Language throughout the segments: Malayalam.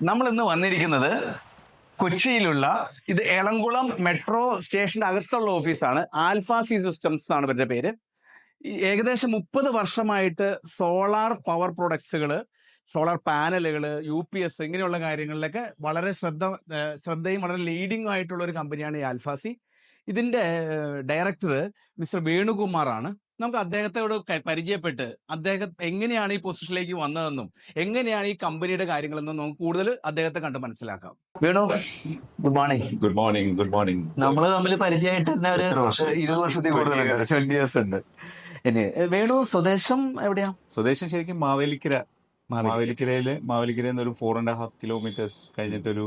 നമ്മൾ ഇന്ന് വന്നിരിക്കുന്നത് കൊച്ചിയിലുള്ള ഇത് എളംകുളം മെട്രോ സ്റ്റേഷന്റെ അകത്തുള്ള ഓഫീസാണ്. ആൽഫ സി സിസ്റ്റംസ് ആണ് ഇവരുടെ പേര്. ഏകദേശം 30 വർഷമായിട്ട് സോളാർ പവർ പ്രൊഡക്ട്സുകൾ, സോളാർ പാനലുകൾ, UPS ഇങ്ങനെയുള്ള കാര്യങ്ങളിലൊക്കെ വളരെ ശ്രദ്ധയും വളരെ ലീഡിംഗ് ആയിട്ടുള്ള ഒരു കമ്പനിയാണ് ഈ ആൽഫാസി. ഇതിന്റെ ഡയറക്ടർ മിസ്റ്റർ വേണുകുമാറാണ്. നമുക്ക് അദ്ദേഹത്തോട് പരിചയപ്പെട്ട് അദ്ദേഹം എങ്ങനെയാണ് ഈ പൊസിഷനിലേക്ക് വന്നതെന്നും എങ്ങനെയാണ് ഈ കമ്പനിയുടെ കാര്യങ്ങളെന്നും നമുക്ക് കൂടുതൽ അദ്ദേഹത്തെ കണ്ട് മനസ്സിലാക്കാം. Venu, good morning. Good morning. Good morning. നമ്മൾ തമ്മിൽ പരിചയമായിട്ട് തന്നെ ഒരു 20 വർഷത്തിൽ കൂടുതലുണ്ട്, 20 ഇയേഴ്സ് ഉണ്ട്. ഇനി വേണു സ്വദേശം എവിടെയാ? സ്വദേശം ശരിക്കും മാവേലിക്കരയിൽ നിന്ന് ഒരു 4.5 കിലോമീറ്റേഴ്സ് കഴിഞ്ഞിട്ടൊരു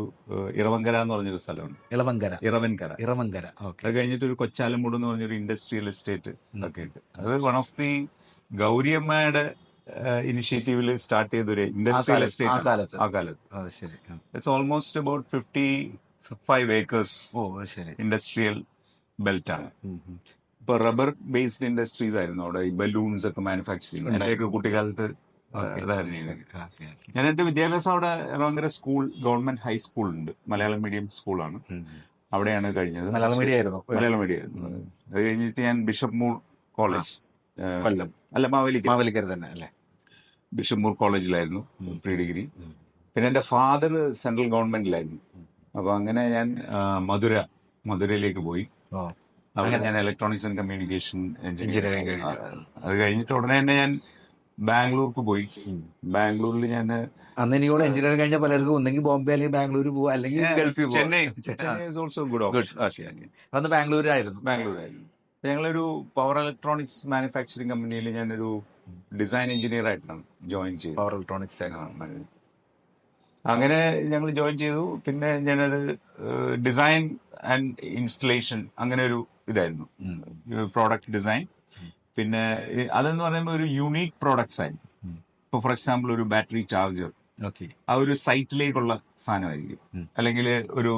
ഇറവങ്കര എന്ന് പറഞ്ഞൊരു സ്ഥലമുണ്ട്. ഇറവൻകര. അത് കഴിഞ്ഞിട്ട് ഒരു കൊച്ചാലമൂട് എന്ന് പറഞ്ഞൊരു ഇൻഡസ്ട്രിയൽ എസ്റ്റേറ്റ് ഒക്കെ ഉണ്ട്. അത് വൺ ഓഫ് ദി ഗൗരിയമ്മയുടെ ഇനിഷ്യേറ്റീവിൽ സ്റ്റാർട്ട് ചെയ്തൊരു ഇൻഡസ്ട്രിയൽ എസ്റ്റേറ്റ് ആ കാലത്ത്. It's almost about 55 acres industrial belt ആണ്. ഇപ്പൊ റബ്ബർ ബേസ്ഡ് ഇൻഡസ്ട്രീസ് ആയിരുന്നു അവിടെ. ഈ ബലൂൺസ് ഒക്കെ മാനുഫാക്ചറിങ് എന്റെയൊക്കെ കുട്ടിക്കാലത്ത് ഞാൻ എന്റെ വിദ്യാഭ്യാസം അവിടെ ഇറവങ്കര സ്കൂൾ, ഗവൺമെന്റ് ഹൈസ്കൂൾ ഉണ്ട്, മലയാളം മീഡിയം സ്കൂളാണ്. അവിടെയാണ് കഴിഞ്ഞത്. മലയാളം മീഡിയം ആയിരുന്നു. അത് കഴിഞ്ഞിട്ട് ഞാൻ ബിഷപ്പ് മൂർ കോളേജ്, കൊല്ലം അല്ല മാവേലിക്കര തന്നെ അല്ലേ, ബിഷപ്പ് മൂർ കോളേജിലായിരുന്നു പ്രീ ഡിഗ്രി. പിന്നെ എന്റെ ഫാദർ സെൻട്രൽ ഗവൺമെന്റിലായിരുന്നു. അപ്പൊ അങ്ങനെ ഞാൻ മധുരയിലേക്ക് പോയി. അവിടെ ഞാൻ ഇലക്ട്രോണിക്സ് ആൻഡ് കമ്മ്യൂണിക്കേഷൻ എഞ്ചിനീയറിംഗ്. അത് കഴിഞ്ഞിട്ട് ഉടനെ തന്നെ ഞാൻ ബാംഗ്ലൂർക്ക് പോയി. ബാംഗ്ലൂരിൽ ഞാൻ അന്ന് എനിക്കോട് എഞ്ചിനീയറിംഗ് കഴിഞ്ഞ പലർക്കും ഒന്നെങ്കിൽ ബോംബെ അല്ലെങ്കിൽ ബാംഗ്ലൂർ പോകുക, അല്ലെങ്കിൽ ഗൾഫിൽ Chennai is also good option. അന്ന് ബാംഗ്ലൂരായിരുന്നു. ഞങ്ങളൊരു പവർ ഇലക്ട്രോണിക്സ് മാനുഫാക്ചറിങ് കമ്പനിയിൽ ഞാനൊരു ഡിസൈൻ എഞ്ചിനീയർ ആയിട്ടാണ് ജോയിൻ ചെയ്തത്. പവർ ഇലക്ട്രോണിക്സ് അങ്ങനെ ഞങ്ങൾ ജോയിൻ ചെയ്തു. പിന്നെ ഞാനത് ഡിസൈൻ ആൻഡ് ഇൻസ്റ്റലേഷൻ അങ്ങനെ ഒരു ഇതായിരുന്നു, പ്രോഡക്റ്റ് ഡിസൈൻ. പിന്നെ അതെന്ന് പറയുമ്പോൾ ഒരു യുണീക് പ്രോഡക്ട്സ് ആയിരുന്നു. ഇപ്പൊ ഫോർ എക്സാമ്പിൾ ഒരു ബാറ്ററി ചാർജർ ആ ഒരു സൈറ്റിലേക്കുള്ള സാധനമായിരിക്കും, അല്ലെങ്കിൽ ഒരു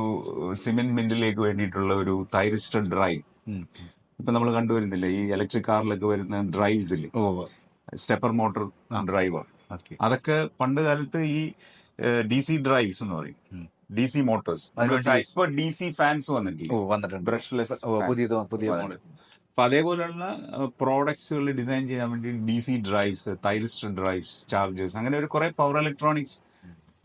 സിമെന്റ് മിന്റിലേക്ക് വേണ്ടിയിട്ടുള്ള ഒരു തൈറിസ്റ്റർ ഡ്രൈവ്. ഇപ്പൊ നമ്മൾ കണ്ടുവരുന്നില്ല ഈ ഇലക്ട്രിക് കാറിലൊക്കെ വരുന്ന ഡ്രൈവ്സിൽ, സ്റ്റെപ്പർ മോട്ടോർ ഡ്രൈവർ. അതൊക്കെ പണ്ട് കാലത്ത് ഈ DC ഡ്രൈവ്സ് എന്ന് പറയും, DC മോട്ടോഴ്സ്. ഇപ്പൊ DC ഫാൻസ് വന്നിട്ടുണ്ട്, ബ്രഷ്ലെസ് പുതിയ. അപ്പൊ അതേപോലെയുള്ള പ്രോഡക്ട്സുകൾ ഡിസൈൻ ചെയ്യാൻ വേണ്ടി DC drives, thyristor drives, chargers, അങ്ങനെ ഒരു കുറെ പവർ ഇലക്ട്രോണിക്സ്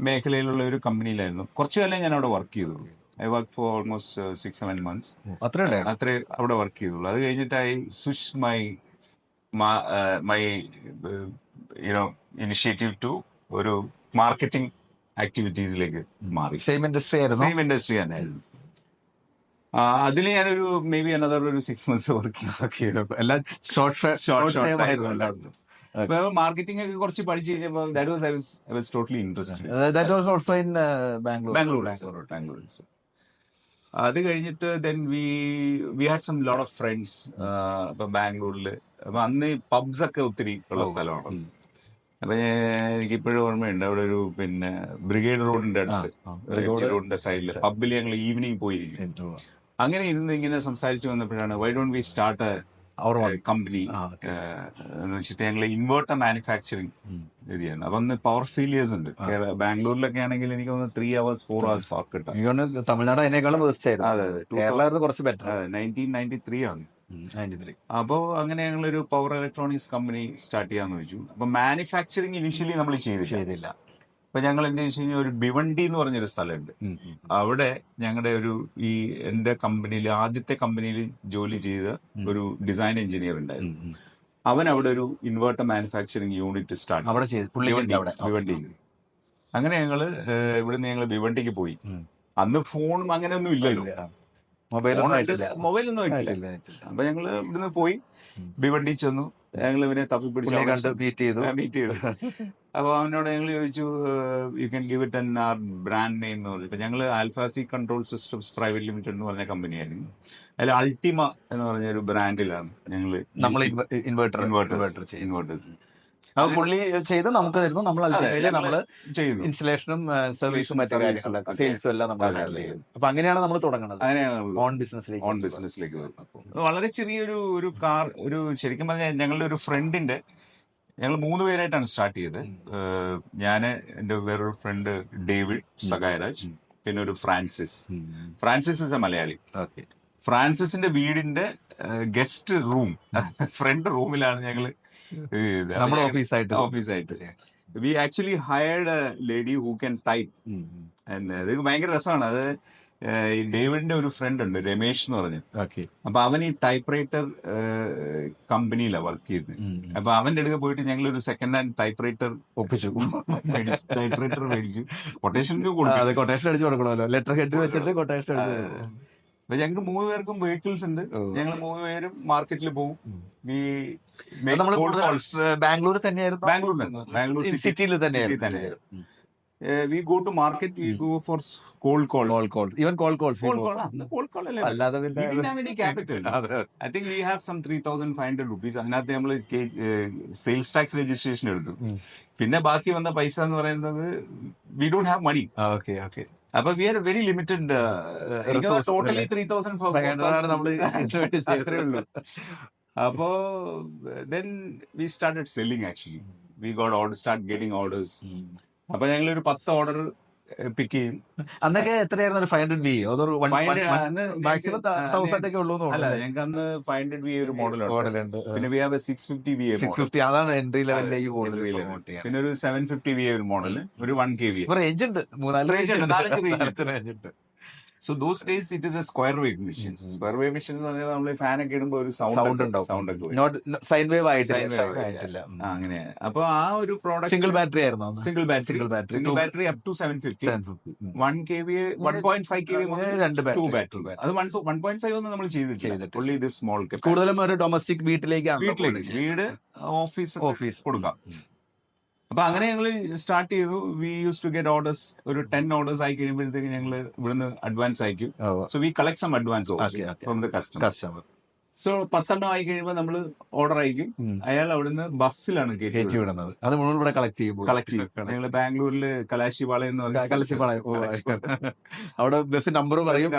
മേഖലയിലുള്ള ഒരു കമ്പനിയിലായിരുന്നു കുറച്ചു കാലം ഞാൻ അവിടെ വർക്ക് ചെയ്തു. I work for almost 6-7 months. അത്രേ അവിടെ വർക്ക് ചെയ്തുള്ളൂ. അത് കഴിഞ്ഞിട്ട് I switch my initiative to ഒരു മാർക്കറ്റിംഗ് ആക്ടിവിറ്റീസിലേക്ക് മാറി. സെയിം ഇൻഡസ്ട്രി തന്നെയായിരുന്നു. അതിൽ ഞാനൊരു മേ ബി അനദർ ഒരു 6 months വർക്ക് ചെയ്തു. എല്ലാം മാർക്കറ്റിംഗ് ഒക്കെ കുറച്ച് പഠിച്ചു കഴിഞ്ഞപ്പോൾ I was totally interested. That was also in Bangalore. അത് കഴിഞ്ഞിട്ട് then we had some lot of friends. ഇപ്പൊ ബാംഗ്ലൂരിൽ അപ്പൊ അന്ന് പബ്സ് ഒക്കെ ഒത്തിരി ഉള്ള സ്ഥലമാണ്. അപ്പൊ എനിക്കിപ്പോഴും ഓർമ്മയുണ്ട്, അവിടെ ഒരു പിന്നെ ബ്രിഗേഡ് റോഡിന്റെ അടുത്ത്, റോഡിന്റെ സൈഡിൽ പബ്ബിൽ ഞങ്ങൾ ഈവനിങ് പോയിരിക്കും. അങ്ങനെ ഇരുന്ന് ഇങ്ങനെ സംസാരിച്ചു വന്നപ്പോഴാണ് why don't we start company എന്ന് വെച്ചിട്ട് ഞങ്ങൾ ഇൻവേർട്ടർ മാനുഫാക്ചറിങ് ഇത് ചെയ്യുന്നത്. അപ്പൊ അന്ന് പവർ ഫെയിലിയേഴ്സ് ഉണ്ട് ബാംഗ്ലൂരിലൊക്കെ ആണെങ്കിൽ. എനിക്ക് തോന്നുന്നു 3 hours 4 hours പാർക്ക് കിട്ടാം. തമിഴ്നാട് അതിനേക്കാളും കുറച്ച് ബെറ്റർ. 1993 ആണ്. അപ്പോ അങ്ങനെ ഞങ്ങളൊരു പവർ ഇലക്ട്രോണിക്സ് കമ്പനി സ്റ്റാർട്ട് ചെയ്യാന്ന് വെച്ചു. അപ്പൊ മാനുഫാക്ചറിങ് ഇനിഷ്യലി നമ്മൾ ചെയ്തില്ല. അപ്പൊ ഞങ്ങൾ എന്ത് വെച്ച് കഴിഞ്ഞാൽ ഒരു ഭിവണ്ടി എന്ന് പറഞ്ഞൊരു സ്ഥലമുണ്ട്, അവിടെ ഞങ്ങളുടെ എന്റെ കമ്പനിയിൽ, ആദ്യത്തെ കമ്പനിയിൽ ജോലി ചെയ്ത ഒരു ഡിസൈൻ എഞ്ചിനീയർ ഉണ്ടായിരുന്നു. അവൻ അവിടെ ഒരു ഇൻവേർട്ടർ മാനുഫാക്ചറിങ് യൂണിറ്റ് സ്റ്റാർട്ട് ഭിവണ്ടിയിൽ. അങ്ങനെ ഞങ്ങള് ഇവിടുന്ന് ഞങ്ങൾ ഭിവണ്ടിക്ക് പോയി. അന്ന് ഫോണും അങ്ങനെയൊന്നും ഇല്ലല്ലോ, മൊബൈലൊന്നും ആയിട്ടില്ല. അപ്പൊ ഞങ്ങള് ഇവിടുന്ന് പോയി ഭിവണ്ടി ചെന്നു. ഞങ്ങൾ ഇവനെ തപ്പിപ്പിടിച്ച് മീറ്റ് ചെയ്തു. അപ്പൊ അവനോട് ഞങ്ങൾ ചോദിച്ചു, you can give it our brand name എന്ന് പറഞ്ഞു. ഇപ്പൊ ഞങ്ങള് ആൽഫാസി കൺട്രോൾ സിസ്റ്റംസ് പ്രൈവറ്റ് ലിമിറ്റഡ് എന്ന് പറഞ്ഞ കമ്പനിയായിരുന്നു. അതിൽ അൾട്ടിമ എന്ന് പറഞ്ഞ ഒരു ബ്രാൻഡിലാണ് ഞങ്ങൾ ഇൻവേർട്ടേഴ്സ് പുള്ളി ചെയ്ത് നമുക്ക് തരുന്നു. നമ്മൾ ഇൻസ്റ്റലേഷനും സർവീസും മറ്റു കാര്യങ്ങളൊക്കെ സെയിൽസും എല്ലാം നമ്മൾ. അപ്പൊ അങ്ങനെയാണ് നമ്മൾ തുടങ്ങുന്നത്, ഓൺ ബിസിനസ്സിലേക്ക് വരുന്നത്. വളരെ ചെറിയൊരു കാർ, ശരിക്കും പറഞ്ഞാൽ ഞങ്ങളുടെ ഒരു ഫ്രണ്ടിന്റെ ഞങ്ങൾ 3 പേരായിട്ടാണ് സ്റ്റാർട്ട് ചെയ്തത്. ഞാൻ, എൻ്റെ വേറൊരു ഫ്രണ്ട് ഡേവിഡ് സഗായരാജ്, പിന്നെ ഒരു Francis is a Malayali. Okay. ഫ്രാൻസിസിന്റെ വീടിന്റെ ഗസ്റ്റ് റൂം ഫ്രണ്ട് റൂമിലാണ് ഞങ്ങൾ നമ്മുടെ ഓഫീസായിട്ട്. We actually hired a lady who can type. ഇത് ഭയങ്കര രസമാണ്. അത് ഈ ഡേവിഡിന്റെ ഒരു ഫ്രണ്ട് ഉണ്ട്, രമേശ് എന്ന് പറഞ്ഞു. അപ്പൊ അവൻ ഈ ടൈപ്പ് റൈറ്റർ കമ്പനിയിലാണ് വർക്ക് ചെയ്തത്. അപ്പൊ അവന്റെ അടുത്ത് പോയിട്ട് ഞങ്ങൾ ഒരു സെക്കൻഡ് ഹാൻഡ് ടൈപ്പ് റൈറ്റർ ഒപ്പിച്ചു. ടൈപ്പ് റൈറ്റർ മേടിച്ചു. കൊട്ടേഷൻ അടിച്ചു കൊടുക്കണമല്ലോ, ലെറ്റർ ഹെഡ് വെച്ചിട്ട് കൊട്ടേഷൻ. അപ്പൊ ഞങ്ങൾക്ക് 3 പേർക്കും വെഹിക്കിൾസ് ഉണ്ട്. ഞങ്ങൾ 3 പേരും മാർക്കറ്റിൽ പോകും. ബാംഗ്ലൂർ തന്നെയായിരുന്നു. ബാംഗ്ലൂർ സിറ്റിയിൽ തന്നെയായിരുന്നു. We go to market, we go for cold call. Even cold calls. Cold call അല്ലേ? അല്ലാതെ We didn't have any capital. I think we have some 3,500 rupees. അതിനകത്ത് നമ്മൾ സെയിൽസ് ടാക്സ് രജിസ്ട്രേഷൻ എടുത്തു. പിന്നെ ബാക്കി വന്ന പൈസ എന്ന് പറയുന്നത് we don't have money. Okay. അപ്പൊ we are very limited. Totally 3,500 നമ്മൾ ഉള്ളൂ. അപ്പോ then we started selling actually. We start getting orders. അപ്പൊ ഞങ്ങളൊരു 10 ഓർഡർ പിക്ക് ചെയ്യും. അന്നൊക്കെ എത്രയായിരുന്നു? ഒരു 500 മാക്സിമം 1000 ഒക്കെ ഉള്ളൂ. അല്ല, ഞങ്ങൾക്ക് അന്ന് 500 VA ഒരു മോഡലുണ്ട്. പിന്നെ വി ഹാവ് 650 VA. 650 അതാണ് എൻട്രി ലെവലിലേക്ക് കൂടുതൽ. പിന്നെ ഒരു 750 VA ഒരു മോഡൽ, ഒരു 1 kVA. റേഞ്ച് ഉണ്ട്, 4 റേഞ്ച് ഉണ്ട്. So those days it is A square wave machines. Square wave machine എന്ന് പറഞ്ഞാൽ നമ്മൾ ഫാൻ ഒക്കെ ഇടുമ്പോൾ ഒരു സൗണ്ട് ഉണ്ടാവും. സൈൻ വേവ് ആയിട്ടില്ല. അങ്ങനെ. അപ്പൊ ആ ഒരു പ്രോഡക്റ്റ് സിംഗിൾ ബാറ്ററി ആയിരുന്നു. Single battery up to 750. 1 kVA 1.5 kVA 2 battery. അത് 1.5 ഒന്നും നമ്മൾ ചെയ്തിട്ടില്ല. only this small. കൂടുതലും ഒരു ഡൊമസ്റ്റിക് വീട്ടിലേക്ക് വീട് ഓഫീസ് കൊടുക്കാം. അപ്പൊ അങ്ങനെ ഞങ്ങൾ സ്റ്റാർട്ട് ചെയ്തു. We use to get orders. ഒരു 10 ഓർഡേഴ്സ് ആയി കഴിയുമ്പോഴത്തേക്ക് ഞങ്ങൾ ഇവിടുന്ന് അഡ്വാൻസ് അയക്കും. So we collect some advance from the customer. So 10 ആയി കഴിയുമ്പോൾ നമ്മൾ ഓർഡർ അയക്കും. അയാൾ അവിടുന്ന് ബസ്സിലാണ് കയറ്റി വിടുന്നത്. അത് മുഴുവൻ ഇവിടെ കളക്ട് ചെയ്യും. ഞങ്ങൾ ബാംഗ്ലൂരിൽ കലാശിപാളയം എന്ന് പറഞ്ഞ അവിടെ ബസ് നമ്പർ പറയും.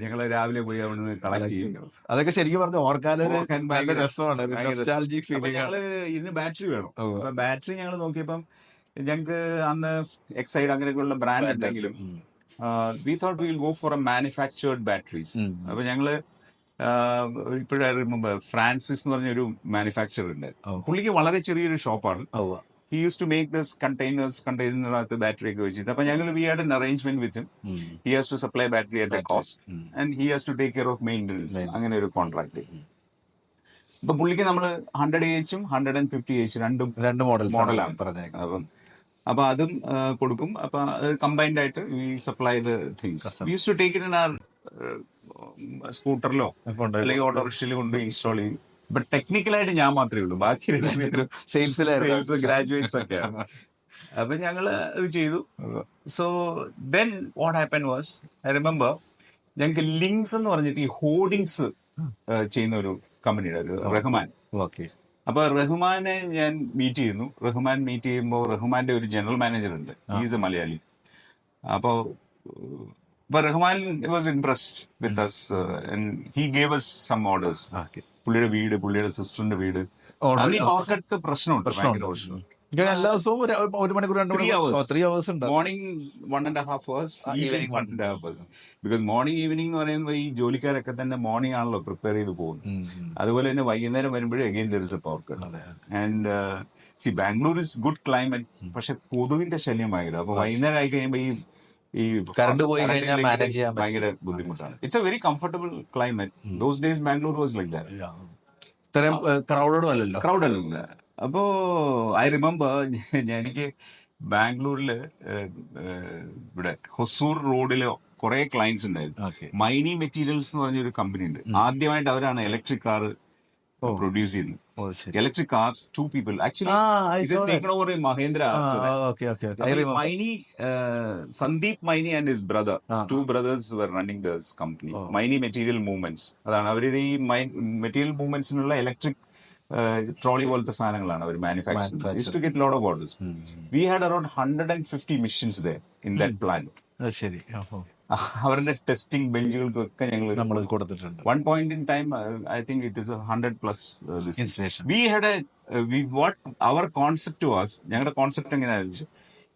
ഞങ്ങൾ രാവിലെ പോയി അവിടുന്ന് കളക്ട് ചെയ്യും. അതൊക്കെ ശരിക്കും പറഞ്ഞ ഓർക്കാനൊരു നല്ല രസമാണ്. ഞങ്ങള് ഇതിന് ബാറ്ററി വേണം. അപ്പൊ ബാറ്ററി ഞങ്ങൾ നോക്കിയപ്പം ഞങ്ങൾക്ക് അന്ന് എക്സൈഡ് അങ്ങനെയൊക്കെയുള്ള ബ്രാൻഡ് ഉണ്ടെങ്കിലും we thought will go for A manufactured batteries. അപ്പൊ ഞങ്ങള് ഇപ്പോഴേ റിമെമ്പർ ഫ്രാൻസിസ് എന്ന് പറഞ്ഞൊരു മാനുഫാക്ചർ ഉണ്ട്. പുള്ളിക്ക് വളരെ ചെറിയൊരു ഷോപ്പാണ്. He use to make this കണ്ടെയ്നറിനകത്ത് ബാറ്ററി ഒക്കെ വെച്ചിട്ട്. അപ്പൊ ഞങ്ങൾ we had an arrangement with him. He has to supply battery at a cost and he has to take care of maintenance. അങ്ങനെ ഒരു കോൺട്രാക്ട്. ഇപ്പൊ പുള്ളിക്ക് നമ്മൾ 100AH 150AH രണ്ട് മോഡലാണ് പറഞ്ഞേക്കുന്നത്. അപ്പൊ അതും കൊടുക്കും. അപ്പൊ കമ്പൈൻഡ് ആയിട്ട് we supply the things. We use to take it in our സ്കൂട്ടറിലോ അല്ലെങ്കിൽ ഓട്ടോറിക്ഷയിലോ കൊണ്ട് ഇൻസ്റ്റാൾ ചെയ്യും. ബട്ട് ടെക്നിക്കലായിട്ട് ഞാൻ മാത്രമേ ഉള്ളൂ. ബാക്കി സെയിൽസ് ഗ്രാജുവേറ്റ്സ് ഒക്കെയാണ്. അപ്പൊ ഞങ്ങള് ഇത് ചെയ്തു. So then what happen was, I remember ഞങ്ങൾക്ക് ലിങ്ക്സ് എന്ന് പറഞ്ഞിട്ട് ഈ ഹോർഡിങ്സ് ചെയ്യുന്ന ഒരു കമ്പനിയുടെ ഒരു റഹ്മാൻ. അപ്പൊ റഹ്മാനെ ഞാൻ മീറ്റ് ചെയ്യുമ്പോൾ റഹ്മാന്റെ ഒരു ജനറൽ മാനേജർ ഉണ്ട്. Is a Malayali. അപ്പോ Rahman was impressed with us and he gave us some orders. പുള്ളിയുടെ വീട്, പുള്ളിയുടെ സിസ്റ്ററിന്റെ വീട്. പ്രശ്നമുണ്ട്. എല്ലാ ദിവസവും 1 മണിക്കൂർ 3 hours ഉണ്ട്. Morning 1.5 hours, evening 1.5 hours. Because morning evening എന്ന് പറയുമ്പോൾ ഈ ജോലിക്കാരൊക്കെ തന്നെ മോർണിംഗ് ആണല്ലോ പ്രിപ്പയർ ചെയ്ത് പോകുന്നത്. അതുപോലെ തന്നെ വൈകുന്നേരം വരുമ്പോഴേ again there is A power cut. And C Bangalore is good climate, പക്ഷെ കൊതുകിന്റെ ശല്യം ഭയങ്കര. അപ്പൊ വൈകുന്നേരം ആയി കഴിയുമ്പോൾ ഈ കറണ്ട് പോയി കഴിഞ്ഞാൽ മാനേജ് ചെയ്യാൻ ഭയങ്കര ബുദ്ധിമുട്ടാണ്. It's A very comfortable climate. Those days Bangalore was like that. ഇത്രയും ക്രൗഡല്ല. അപ്പോ ഐ റിമെമ്പർ എനിക്ക് ബാംഗ്ലൂരില് ഇവിടെ ഹൊസൂർ റോഡില് കുറെ ക്ലയൻസ് ഉണ്ടായിരുന്നു. മൈനി മെറ്റീരിയൽസ് എന്ന് പറഞ്ഞൊരു കമ്പനി ഉണ്ട്. ആദ്യമായിട്ട് അവരാണ് ഇലക്ട്രിക് കാർ പ്രൊഡ്യൂസ് ചെയ്യുന്നത്. Electric cars, 2 people. Actually, it is taken over in Mahindra. Maini, Sandeep Maini and his brother, 2 brothers were running this company. Maini Material Movements. അതാണ് അവരുടെ ഈ മെറ്റീരിയൽ മൂവ്മെന്റ്സിനുള്ള ഇലക്ട്രിക് ട്രോളി പോലത്തെ സാധനങ്ങളാണ് അവർ manufacture. Use to get lot of orders. We had around 150 machines there in that plant. ശരി. അവരുടെ ടെസ്റ്റിംഗ് ബെഞ്ചുകൾക്കൊക്കെ ഞങ്ങൾ നമ്മൾ കൊടുത്തിട്ടുണ്ട്. one point in time, I think it is 100 plus this. Installation. We had what our concept was, ഞങ്ങളുടെ കോൺസെപ്റ്റ് എങ്ങനെയായിരുന്നു,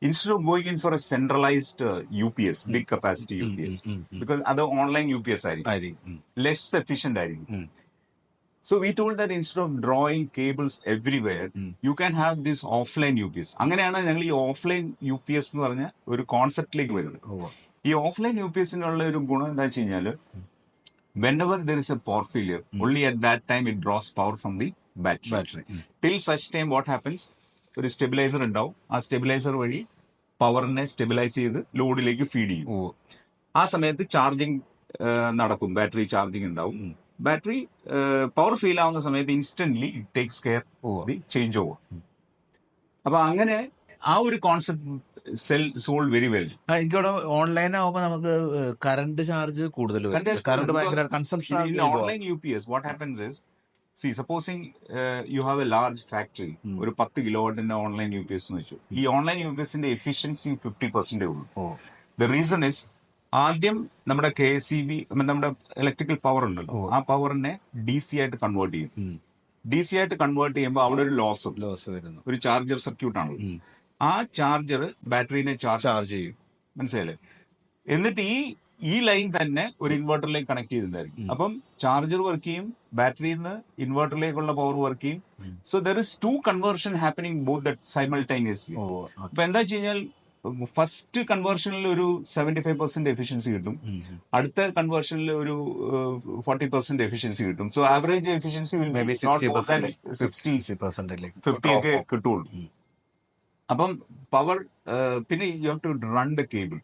instead of going in for a centralized UPS, big capacity UPS, because അത് ഓൺലൈൻ UPS ആയിരിക്കും, less efficient ആയിരിക്കും. So we told that instead of drawing cables everywhere, you can have this offline UPS. അങ്ങനെയാണ് ഞങ്ങൾ ഈ ഓഫ്ലൈൻ UPS എന്ന് പറഞ്ഞ ഒരു കോൺസെപ്റ്റിലേക്ക് വരുന്നത്. ഈ ഓഫ്ലൈൻ UPSനുള്ള ഒരു ഗുണം എന്താ വെച്ച് കഴിഞ്ഞാൽ, whenever there is a power failure, only at that time it draws power from the battery. Till such time what happens, ഒരു സ്റ്റെബിലൈസർ ഉണ്ടാവും, ആ സ്റ്റെബിലൈസർ വഴി പവറിനെ സ്റ്റെബിലൈസ് ചെയ്ത് ലോഡിലേക്ക് ഫീഡ് ചെയ്യും. ആ സമയത്ത് ചാർജിങ് നടക്കും, ബാറ്ററി ചാർജിങ് ഉണ്ടാവും. ബാറ്ററി പവർ ഫീൽ ആവുന്ന സമയത്ത് instantly it takes care the change over. അപ്പൊ അങ്ങനെ ആ ഒരു കോൺസെപ്റ്റ് സോൾഡ് വെരി വെൽ. എനിക്കവിടെ ഓൺലൈൻ ആവുമ്പോ നമുക്ക് കറണ്ട് ചാർജ് കൂടുതൽ കറണ്ട് ഭയങ്കര consumption. In online UPS, what happens is, see, supposing you have a large factory, ഒരു 10 കിലോവാട്ടിന്റെ ഓൺലൈൻ UPS എന്ന് വെച്ചു. ഈ ഓൺലൈൻ UPSന്റെ എഫിഷ്യൻസി 50% ഉള്ളൂ. ദ റീസൺ ഇസ്, ആദ്യം നമ്മുടെ KSEB, നമ്മുടെ ഇലക്ട്രിക്കൽ പവർ ഉണ്ടല്ലോ, ആ പവറിനെ DC ആയിട്ട് കൺവേർട്ട് ചെയ്യും. DC ആയിട്ട് കൺവേർട്ട് ചെയ്യുമ്പോൾ അവിടെ ഒരു ലോസ് വരുന്നു, ഒരു ചാർജർ സർക്യൂട്ട് ആണല്ലോ. ആ ചാർജർ ബാറ്ററിനെ ചാർജ് ചെയ്യും, മനസ്സിലായില്ലേ? എന്നിട്ട് ഈ ലൈൻ തന്നെ ഒരു ഇൻവെർട്ടറിലേക്ക് കണക്ട് ചെയ്തിട്ടുണ്ടായിരിക്കും. അപ്പം ചാർജർ വർക്ക് ചെയ്യും, ബാറ്ററിയിൽ നിന്ന് ഇൻവെർട്ടറിലേക്കുള്ള പവർ വർക്ക് ചെയ്യും. So there is 2 conversion happening both that simultaneously. അപ്പൊ എന്താ വെച്ച് കഴിഞ്ഞാൽ, ഫസ്റ്റ് കൺവേർഷനിൽ ഒരു 75% എഫിഷ്യൻസി കിട്ടും, അടുത്ത കൺവേർഷനിൽ ഒരു 40% എഫിഷ്യൻസി കിട്ടും. സോ ആവറേജ് എഫിഷ്യൻസി 50 ഒക്കെ കിട്ടുള്ളൂ. അപ്പം പവർ, പിന്നെ you have to run the cable.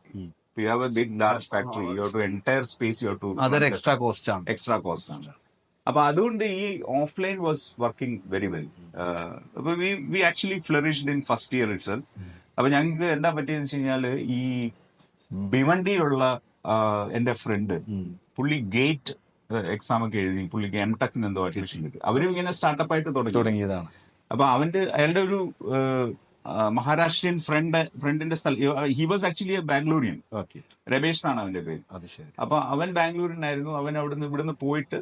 You have a big large factory, you have to entire space, you have to, അതൊരു എക്സ്ട്രാ കോസ്റ്റ് ആണ്. അപ്പൊ അതുകൊണ്ട് ഈ offline was working very well. അപ്പൊ we actually flourished in first year itself. അപ്പൊ ഞങ്ങൾക്ക് എന്താ പറ്റിയെന്ന് വെച്ച് കഴിഞ്ഞാല്, ഈ ഭിവണ്ടിയിലുള്ള എന്റെ ഫ്രണ്ട്, പുള്ളി ഗേറ്റ് എക്സാം ഒക്കെ എഴുതി, പുള്ളിക്ക് M.Tech എന്തോ അഡ്മിഷൻ കിട്ടി. അവരും ഇങ്ങനെ സ്റ്റാർട്ടപ്പ് ആയിട്ട് തുടങ്ങിയതാണ്. അപ്പൊ അയാളുടെ ഒരു മഹാരാഷ്ട്രീയൻ ഫ്രണ്ടിന്റെ സ്ഥലം, he was actually a Bangalorean, Ramesh എന്നാണ് അവന്റെ പേര്. അപ്പൊ അവൻ ബാംഗ്ലൂരിയൻ ആയിരുന്നു. അവൻ ഇവിടുന്ന് പോയിട്ട്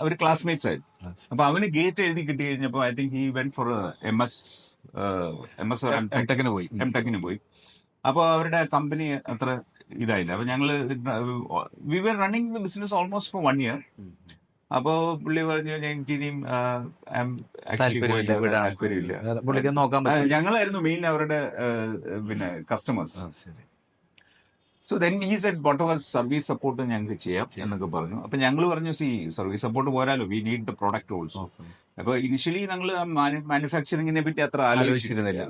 അവര് ക്ലാസ്മേറ്റ്സ് ആയിരുന്നു. അപ്പൊ അവന് ഗേറ്റ് എഴുതി കിട്ടി കഴിഞ്ഞപ്പോ I think he went for M.Tech പോയി. അപ്പൊ അവരുടെ കമ്പനി അത്ര ഇതായില്ല. അപ്പൊ ഞങ്ങള് we were running the business almost for 1 year. അപ്പോ പുള്ളി പറഞ്ഞു, ഞങ്ങൾക്ക് ഇനിയും താല്പര്യമില്ല. ഞങ്ങളായിരുന്നു മെയിൻ അവരുടെ പിന്നെ customers. So then he said, whatever service support ഞങ്ങൾക്ക് ചെയ്യാം എന്നൊക്കെ പറഞ്ഞു. അപ്പൊ ഞങ്ങൾ പറഞ്ഞു, സർവീസ് സപ്പോർട്ട് പോരാലോ, we need the product also. അപ്പൊ ഇനിഷ്യലി ഞങ്ങൾ മാനുഫാക്ചറിങ്ങിനെ പറ്റി അത്ര ആലോചിച്ചിരുന്നില്ല.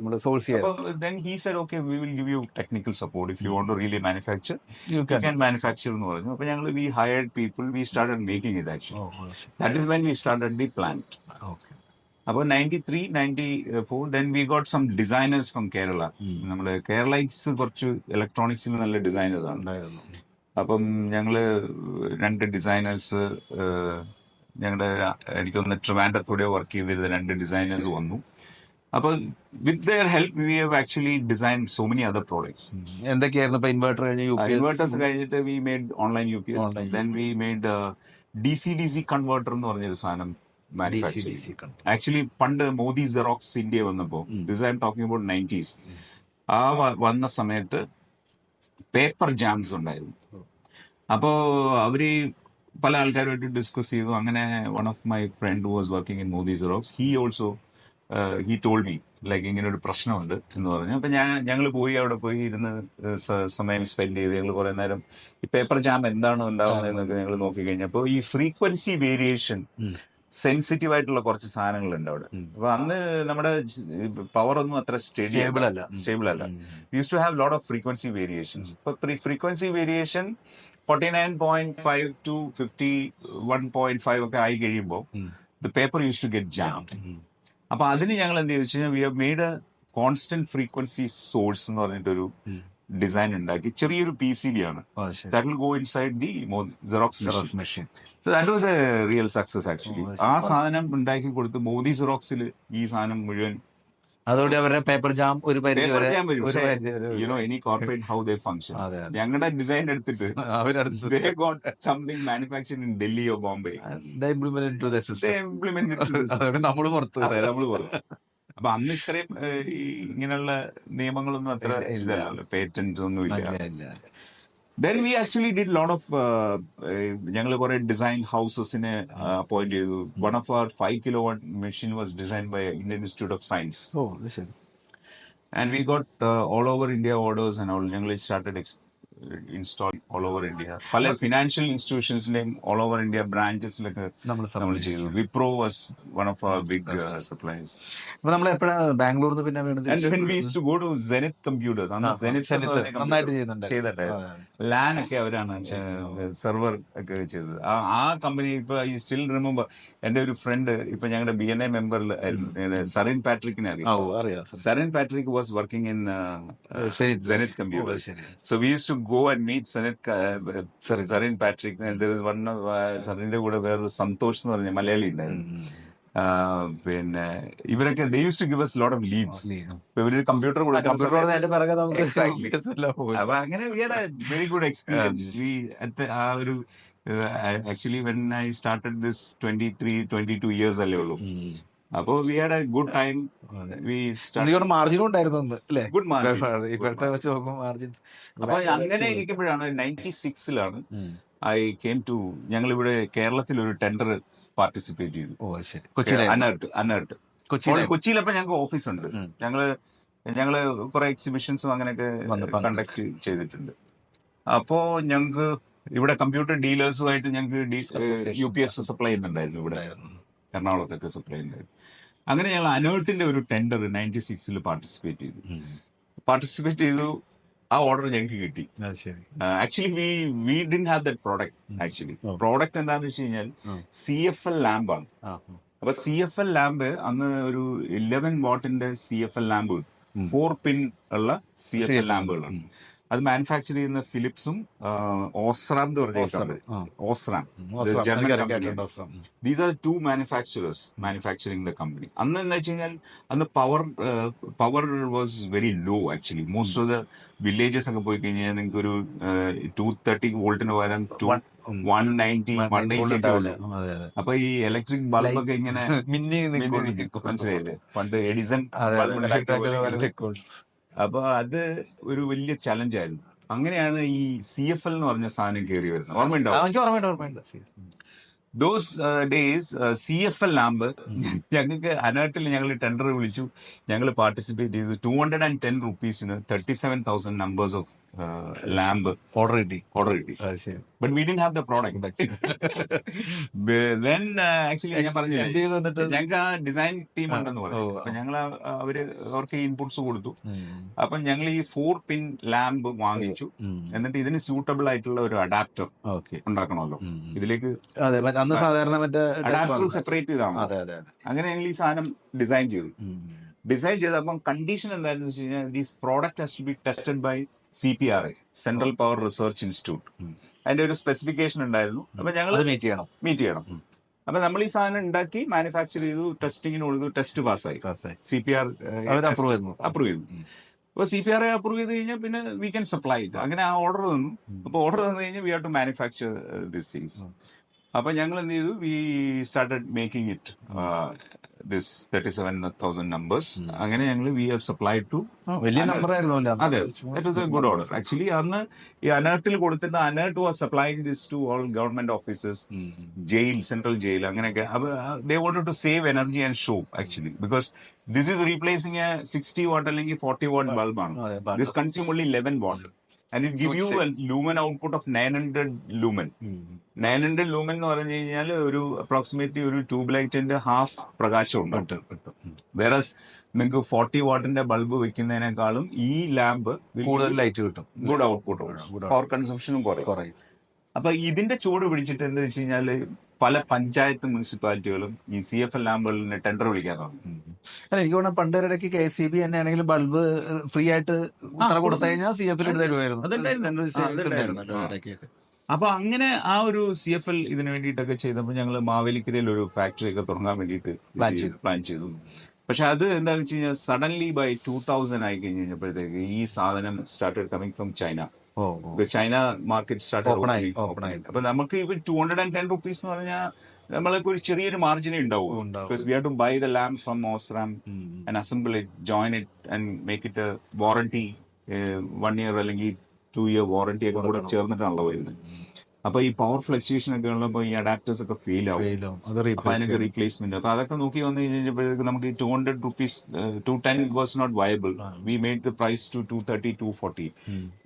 Then he said, okay, we will give you technical support if you want to really manufacture. You can manufacture എന്ന് പറഞ്ഞു. അപ്പൊ ഞങ്ങൾ we hired people, we started making it actually. That is when we started the plant. അപ്പോൾ 93, 94 then we got some designers from Kerala. നമ്മള് കേരളൈറ്റ്സ് കുറച്ച് ഇലക്ട്രോണിക്സിൽ നല്ല ഡിസൈനേഴ്സ് ആണ്. അപ്പം ഞങ്ങള് 2 ഡിസൈനേഴ്സ്, ഞങ്ങളുടെ എനിക്കൊന്ന് ട്രിവാൻഡ്രത്തൂടെ വർക്ക് ചെയ്തിരുന്ന 2 ഡിസൈനേഴ്സ് വന്നു. അപ്പൊ with their help we have actually design so many other products. എന്തൊക്കെയായിരുന്നു? ഇൻവേർട്ടേഴ്സ് കഴിഞ്ഞിട്ട് V made online UPS. Then we made DC converter എന്ന് പറഞ്ഞൊരു സാധനം മാനുഫാക്ചർ. ആക്ച്വലി പണ്ട് മോദി സെറോക്സ് ഇന്ത്യ വന്നപ്പോ, this I am talking about 90s, ആ വന്ന സമയത്ത് പേപ്പർ ജാംസ് ഉണ്ടായിരുന്നു. അപ്പോ അവര് പല ആൾക്കാരുമായിട്ട് ഡിസ്കസ് ചെയ്തു. അങ്ങനെ one of my friend was working in Modi Xerox. He told me like ഇങ്ങനെ ഒരു പ്രശ്നമുണ്ട് എന്ന് പറഞ്ഞു. അപ്പൊ ഞങ്ങൾ അവിടെ പോയി ഇരുന്ന് സമയം സ്പെൻഡ് ചെയ്ത് ഞങ്ങൾ കുറെ നേരം ഈ പേപ്പർ ജാം എന്താണോ ഉണ്ടാവുന്നതെന്നൊക്കെ ഞങ്ങൾ നോക്കി കഴിഞ്ഞപ്പോൾ ഈ ഫ്രീക്വൻസി വേരിയേഷൻ സെൻസിറ്റീവ് ആയിട്ടുള്ള കുറച്ച് സാധനങ്ങളുണ്ട് അവിടെ. അപ്പൊ അന്ന് നമ്മുടെ പവർ ഒന്നും അത്ര സ്റ്റേബിൾ അല്ല. Used to have lot of frequency variations. ഇപ്പൊ ഫ്രീക്വൻസി വേരിയേഷൻ 49.5 to 51.5 ഒക്കെ ആയി കഴിയുമ്പോൾ the paper used to get jammed. അപ്പൊ അതിന് ഞങ്ങൾ എന്ത് ചെയ്തു വെച്ചാൽ, we have made a constant frequency source എന്ന് പറഞ്ഞിട്ടൊരു ഡിസൈൻ ഉണ്ടാക്കി. ചെറിയൊരു PCB ആണ്. That will go inside the Xerox machine. So that was a real success actually. ആ സാധനം ഉണ്ടാക്കി കൊടുത്ത് മോദി സെറോക്സിൽ ഈ സാധനം മുഴുവൻ അതോടെ അവരുടെ പേപ്പർ ജാം ഒരു പരിധി Paper വരെ jam വരും. ഒരു പക്ഷേ, പരിധി വരെ you know, any corporate how they function. അതെ അതെ ഞങ്ങളുടെ ഡിസൈൻ എടുത്തിട്ട് അവരടുത്ത് they got something manufactured in Delhi or Bombay. Implement to the They system. implemented to the അതോടെ system. നമ്മൾ പുറത്തു അതെ, നമ്മൾ പറഞ്ഞു. അപ്പൊ അന്ന് ഇത്രയും ഈ ഇങ്ങനെയുള്ള നിയമങ്ങളൊന്നും അത്ര ഇല്ല. ഇല്ലല്ലോ, പേറ്റന്റ്സ് ഒന്നും ഇല്ല. ഇല്ല. Then we actually did lot of ഞങ്ങൾ കുറെ ഡിസൈൻ ഹൗസസിനെ അപ്പോയിന്റ് ചെയ്തു. One of our 5 kilowatt machine was designed by Indian Institute of Science. ഓ അത് ശരി. And we got all over India orders and all. ഞങ്ങൾ started install all over India. പല ഫിനാൻഷ്യൽ ഇൻസ്റ്റിറ്റ്യൂഷൻസിലെയും all over India ബ്രാഞ്ചസിലൊക്കെ നമ്മൾ നമ്മൾ ചെയ്തു. Wipro was one of our big suppliers. അപ്പൊ നമ്മൾ എപ്പോഴാ ബാംഗ്ലൂരിൽ നിന്ന് പിന്നെ വീണ്ടും And when we used to go to Zenith Computers, അന്ന് Zenith എന്ന് പറഞ്ഞ നന്നായിട്ട് computer ചെയ്യുന്നുണ്ടായിരുന്നു. ലാൻ ഒക്കെ അവരാണ് സെർവർ ഒക്കെ ചെയ്തത്. ആ കമ്പനി ഇപ്പൊ ഐ സ്റ്റിൽ റിമെമ്പർ. എന്റെ ഒരു ഫ്രണ്ട് ഇപ്പൊ ഞങ്ങളുടെ BNI മെമ്പറിൽ സറിൻ പാട്രിക്കിനെ അറിയാം. അറിയാം. Sarin Patrick was working in Zenith Computers. So we used to go and meet Sarin Patrick. And there was one Sarinന്റെ കൂടെ വേറൊരു സന്തോഷ് എന്ന് പറഞ്ഞ മലയാളി ഉണ്ടായിരുന്നു. പിന്നെ ഇവരൊക്കെ they used to give us a lot of leads. ഇവര് കമ്പ്യൂട്ടർ അപ്പൊ അങ്ങനെ we had a very good experience. ആ ഒരു actually when I started this 22 years അല്ലേ ഉള്ളൂ. അപ്പൊ we had a good time. We started മാർജിനും ഉണ്ടായിരുന്നു അല്ലേ? good margin. ഇപ്പോഴത്തെ വെച്ച് നോക്കുമ്പോൾ മാർജിൻ. അപ്പൊ അങ്ങനെ ഇരിക്കുമ്പോഴാണ് 96 ഐ കെയിം ടു ഞങ്ങൾ ഇവിടെ കേരളത്തിൽ ഒരു ടെൻഡർ പാർട്ടിസിപ്പേറ്റ് ചെയ്തു. ഓ ശരി. കൊച്ചിയിലെ അനർട്ട് കൊച്ചിയിലപ്പോ ഞങ്ങൾക്ക് ഓഫീസ് ഉണ്ട്. ഞങ്ങള് കുറെ എക്സിബിഷൻസും അങ്ങനെയൊക്കെ കണ്ടക്ട് ചെയ്തിട്ടുണ്ട്. അപ്പോ ഞങ്ങൾക്ക് ഇവിടെ കമ്പ്യൂട്ടർ ഡീലേഴ്സുമായിട്ട് ഞങ്ങൾക്ക് UPS സപ്ലൈ ചെയ്യുന്നുണ്ടായിരുന്നു. ഇവിടെ എറണാകുളത്തൊക്കെ സപ്ലൈ ഉണ്ടായിരുന്നു. അങ്ങനെ ഞങ്ങൾ അനേർട്ടിന്റെ ഒരു ടെൻഡർ 96 പാർട്ടിസിപ്പേറ്റ് ചെയ്തു. ആ ഓർഡർ ഞങ്ങൾക്ക് കിട്ടി. Actually we didn't have that product. Actually product എന്താന്ന് വെച്ച് കഴിഞ്ഞാൽ CFL ലാമ്പാണ്. അപ്പൊ CFL ലാമ്പ് അന്ന് ഒരു 11 വാട്ടിന്റെ CFL ലാമ്പ് 4 പിൻ ഉള്ള CFL ലാമ്പുകളാണ്. അത് മാനുഫാക്ചർ ചെയ്യുന്ന ഫിലിപ്സും ഓസ്റാം എന്ന് പറഞ്ഞിട്ടുണ്ട്. ഓസ്റാം ജർമ്മൻ കമ്പനിയാണ്. These are 2 manufacturers manufacturing the company. അന്ന് എന്താ വെച്ച് കഴിഞ്ഞാൽ അന്ന് power was very low. Actually most of the villages ഒക്കെ പോയി കഴിഞ്ഞാൽ നിങ്ങൾക്ക് ഒരു 230 വോൾട്ടിന് പകരം 190 അപ്പൊ ഈ ഇലക്ട്രിക് ബൾബൊക്കെ ഇങ്ങനെ മനസ്സിലായില്ലേ? പണ്ട് എഡിസൺ അപ്പൊ അത് ഒരു വലിയ ചലഞ്ചായിരുന്നു. അങ്ങനെയാണ് ഈ CFL എന്ന് പറഞ്ഞ സാധനം കയറി വരുന്നത്. ഓർമ്മയുണ്ടാവും. ദോസ് ഡേയ്സ് CFL ലാമ്പ് ഞങ്ങൾക്ക് അനേർട്ടിൽ ഞങ്ങൾ ടെൻഡർ വിളിച്ചു. ഞങ്ങൾ പാർട്ടിസിപ്പേറ്റ് ചെയ്തു. 210 rupeesന് 37,000 numbers ഓഫ് lamp ഓർഡർ കിട്ടി. But we didn't have the product. Then actually ഞാൻ പറഞ്ഞില്ലേ ഞങ്ങൾക്ക് ആ ഡിസൈൻ ടീം ഉണ്ടെന്ന് പറഞ്ഞു. അപ്പൊ ഞങ്ങൾ അവർക്ക് ഇൻപുട്സ് കൊടുത്തു. അപ്പൊ ഞങ്ങൾ ഈ 4 പിൻ ലാമ്പ് വാങ്ങിച്ചു. എന്നിട്ട് ഇതിന് സ്യൂട്ടബിൾ ആയിട്ടുള്ള ഒരു അഡാപ്റ്റർ ഉണ്ടാക്കണമല്ലോ. ഇതിലേക്ക് അഡാപ്റ്റർ സെപ്പറേറ്റ് ചെയ്താണ്. അങ്ങനെ ഞങ്ങൾ ഈ സാധനം ഡിസൈൻ ചെയ്തപ്പം കണ്ടീഷൻ എന്തായിരുന്നു വെച്ച് കഴിഞ്ഞാൽ these product has to be tested by CPRI, central power research institute. അതിന്റെ ഒരു സ്പെസിഫിക്കേഷൻ ഉണ്ടായിരുന്നു. അപ്പൊ ഞങ്ങൾ മീറ്റ് ചെയ്യണം. അപ്പൊ നമ്മൾ ഈ സാധനം ഉണ്ടാക്കി മാനുഫാക്ചർ ചെയ്തു, ടെസ്റ്റിങ്ങിന് കൊടുത്തു, ടെസ്റ്റ് പാസ്സായി. CPR അപ്രൂവ് ചെയ്തു. അപ്പൊ CPRI അപ്രൂവ് ചെയ്ത് കഴിഞ്ഞാൽ പിന്നെ വി ക്യാൻ സപ്ലൈ ഇറ്റ്. അങ്ങനെ ആ ഓർഡർ തന്നു. അപ്പൊ ഓർഡർ തന്നു കഴിഞ്ഞാൽ we have to manufacture this things. അപ്പൊ ഞങ്ങൾ എന്ത് ചെയ്തു? We started making it this 37,000 numbers. അങ്ങനെ ഞങ്ങൾ വി ഹാവ് സപ്ലൈഡ് ടു വലിയ നമ്പർ ആയിരുന്നു. അതെ, it was a good order. Actually അന്ന് ഈ അനേർട്ടിൽ കൊടുത്തിട്ട് ANERT was supplying this to all government offices, jail, central jail, അങ്ങനെയൊക്കെ. അപ്പൊ they wanted to save energy and show actually because this is replacing a 60 watt അല്ലെങ്കിൽ 40 watt ബൾബാണ്. This consume only 11 watt. And it give you a lumen output of 900 lumen. 900 lumen എന്ന് പറഞ്ഞു കഴിഞ്ഞാൽ ഒരു അപ്രോക്സിമേറ്റ്ലി ഒരു ട്യൂബ് ലൈറ്റിന്റെ ഹാഫ് പ്രകാശം ഉണ്ട്. വേറസ് നിങ്ങൾക്ക് 40 വാട്ടിന്റെ ബൾബ് വെക്കുന്നതിനേക്കാളും ഈ ലാമ്പ് കൂടുതൽ ലൈറ്റ് കിട്ടും, ഗുഡ് ഔട്ട്പുട്ട്, പവർ കൺസംഷനും കുറയും. അപ്പൊ ഇതിന്റെ ചൂട് പിടിച്ചിട്ട് എന്താ വെച്ച് കഴിഞ്ഞാല് പല പഞ്ചായത്ത് മുനിസിപ്പാലിറ്റികളും ഈ CFL ലാമ്പുകളിന് ടെൻഡർ വിളിക്കാൻ തുടങ്ങി. എനിക്ക് തോന്നുന്നു പണ്ട് ഇടയ്ക്ക് KSCB തന്നെ ആണെങ്കിലും ബൾബ് ഫ്രീ ആയിട്ട് കൊടുത്തു കഴിഞ്ഞാൽ CFL തരുമായിരുന്നു. അപ്പൊ അങ്ങനെ ആ ഒരു CFL ഇതിനു വേണ്ടിയിട്ടൊക്കെ ചെയ്തപ്പോൾ ഞങ്ങൾ മാവേലിക്കരയിൽ ഒരു ഫാക്ടറി ഒക്കെ തുടങ്ങാൻ വേണ്ടിയിട്ട് പ്ലാൻ ചെയ്തു. പക്ഷെ അത് എന്താണെന്ന് വെച്ച് കഴിഞ്ഞാൽ സഡൻലി ബൈ 2000 ആയി കഴിഞ്ഞപ്പോഴത്തേക്ക് ഈ സാധനം started coming from China. China market started open ആയി. അപ്പൊ നമുക്ക് ഇവൻ 210 റുപ്പീസ് എന്ന് പറഞ്ഞാൽ നമ്മൾക്ക് ഒരു ചെറിയൊരു മാർജിനേ ഉണ്ടാവും. Because we have to buy the lamp from Osram and assemble it, join it and make it warranty 1 year അല്ലെങ്കിൽ 2 year വാറണ്ടി ഒക്കെ കൂടെ ചേർന്നിട്ടാണല്ലോ വരുന്നത്. അപ്പൊ ഈ പവർ ഫ്ലക്ച്വേഷൻ ഒക്കെ ഉള്ളപ്പോൾ ഈ അഡാപ്റ്റേഴ്സ് ഒക്കെ ഫെയിൽ ആവും. അപ്പൊ അതിനൊക്കെ റീപ്ലേസ്മെന്റ്. അപ്പൊ അതൊക്കെ നോക്കി വന്നു കഴിഞ്ഞപ്പോഴേക്ക് നമുക്ക് 200 rupees 210 was not viable. We made the price to 230, 240.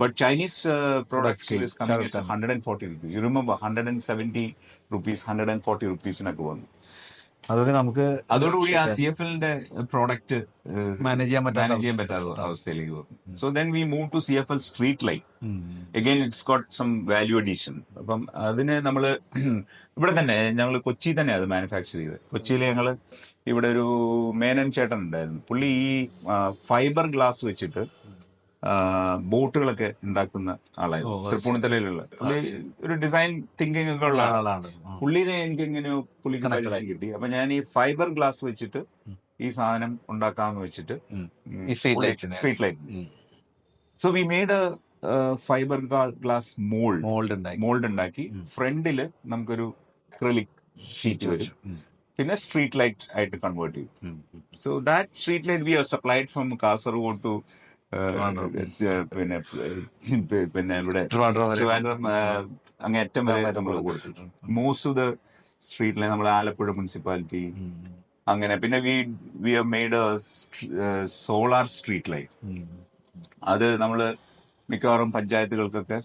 But Chinese products is coming at 140 rupees. You remember 170 rupees 140 റുപ്പീസിനൊക്കെ വന്നു. അതോടുകൂടി ആ CFLന്റെ പ്രോഡക്റ്റ് മാനേജ് ചെയ്യാൻ പറ്റാത്ത അവസ്ഥയിലേക്ക് വന്നു. So then we move to CFL street light. Again it's got some value addition. അപ്പം അതിന് നമ്മള് ഇവിടെ തന്നെ ഞങ്ങൾ കൊച്ചി തന്നെ അത് മാനുഫാക്ചർ ചെയ്ത്. കൊച്ചിയിൽ ഞങ്ങൾ ഇവിടെ ഒരു മേനൻ ചേട്ടൻ ഉണ്ടായിരുന്നു. പുള്ളി ഈ ഫൈബർ ഗ്ലാസ് വെച്ചിട്ട് ബോട്ടുകളൊക്കെ ഉണ്ടാക്കുന്ന ആളായിരുന്നു. തൃപ്പൂണിത്തലയിലുള്ള പുള്ളി ഒരു ഡിസൈൻ തിങ്കിങ് ഒക്കെ ഉള്ള ആളാണ്. പുള്ളിനെ എനിക്ക് എങ്ങനെയോ പുള്ളിക്ക് കിട്ടി. അപ്പൊ ഞാൻ ഈ ഫൈബർ ഗ്ലാസ് വെച്ചിട്ട് ഈ സാധനം ഉണ്ടാക്കാന്ന് വെച്ചിട്ട് street light. So we made fibre glass mould ഉണ്ടാക്കി. ഫ്രണ്ടില് നമുക്കൊരു അക്രിലിക് ഷീറ്റ് വരും. പിന്നെ സ്ട്രീറ്റ് ലൈറ്റ് ആയിട്ട് കൺവേർട്ട് ചെയ്യും. So that street light we have supplied from Kasaragod to പിന്നെ ഇവിടെ ട്രിവാൻഡ്രം അങ്ങേറ്റം വരെ നമ്മൾ കൊടുത്തിട്ടുണ്ട്. Most of the street light നമ്മൾ ആലപ്പുഴ മുനിസിപ്പാലിറ്റി അങ്ങനെ. പിന്നെ we have made solar street light. അത് നമ്മള് മിക്കവാറും പഞ്ചായത്തുകൾക്കൊക്കെ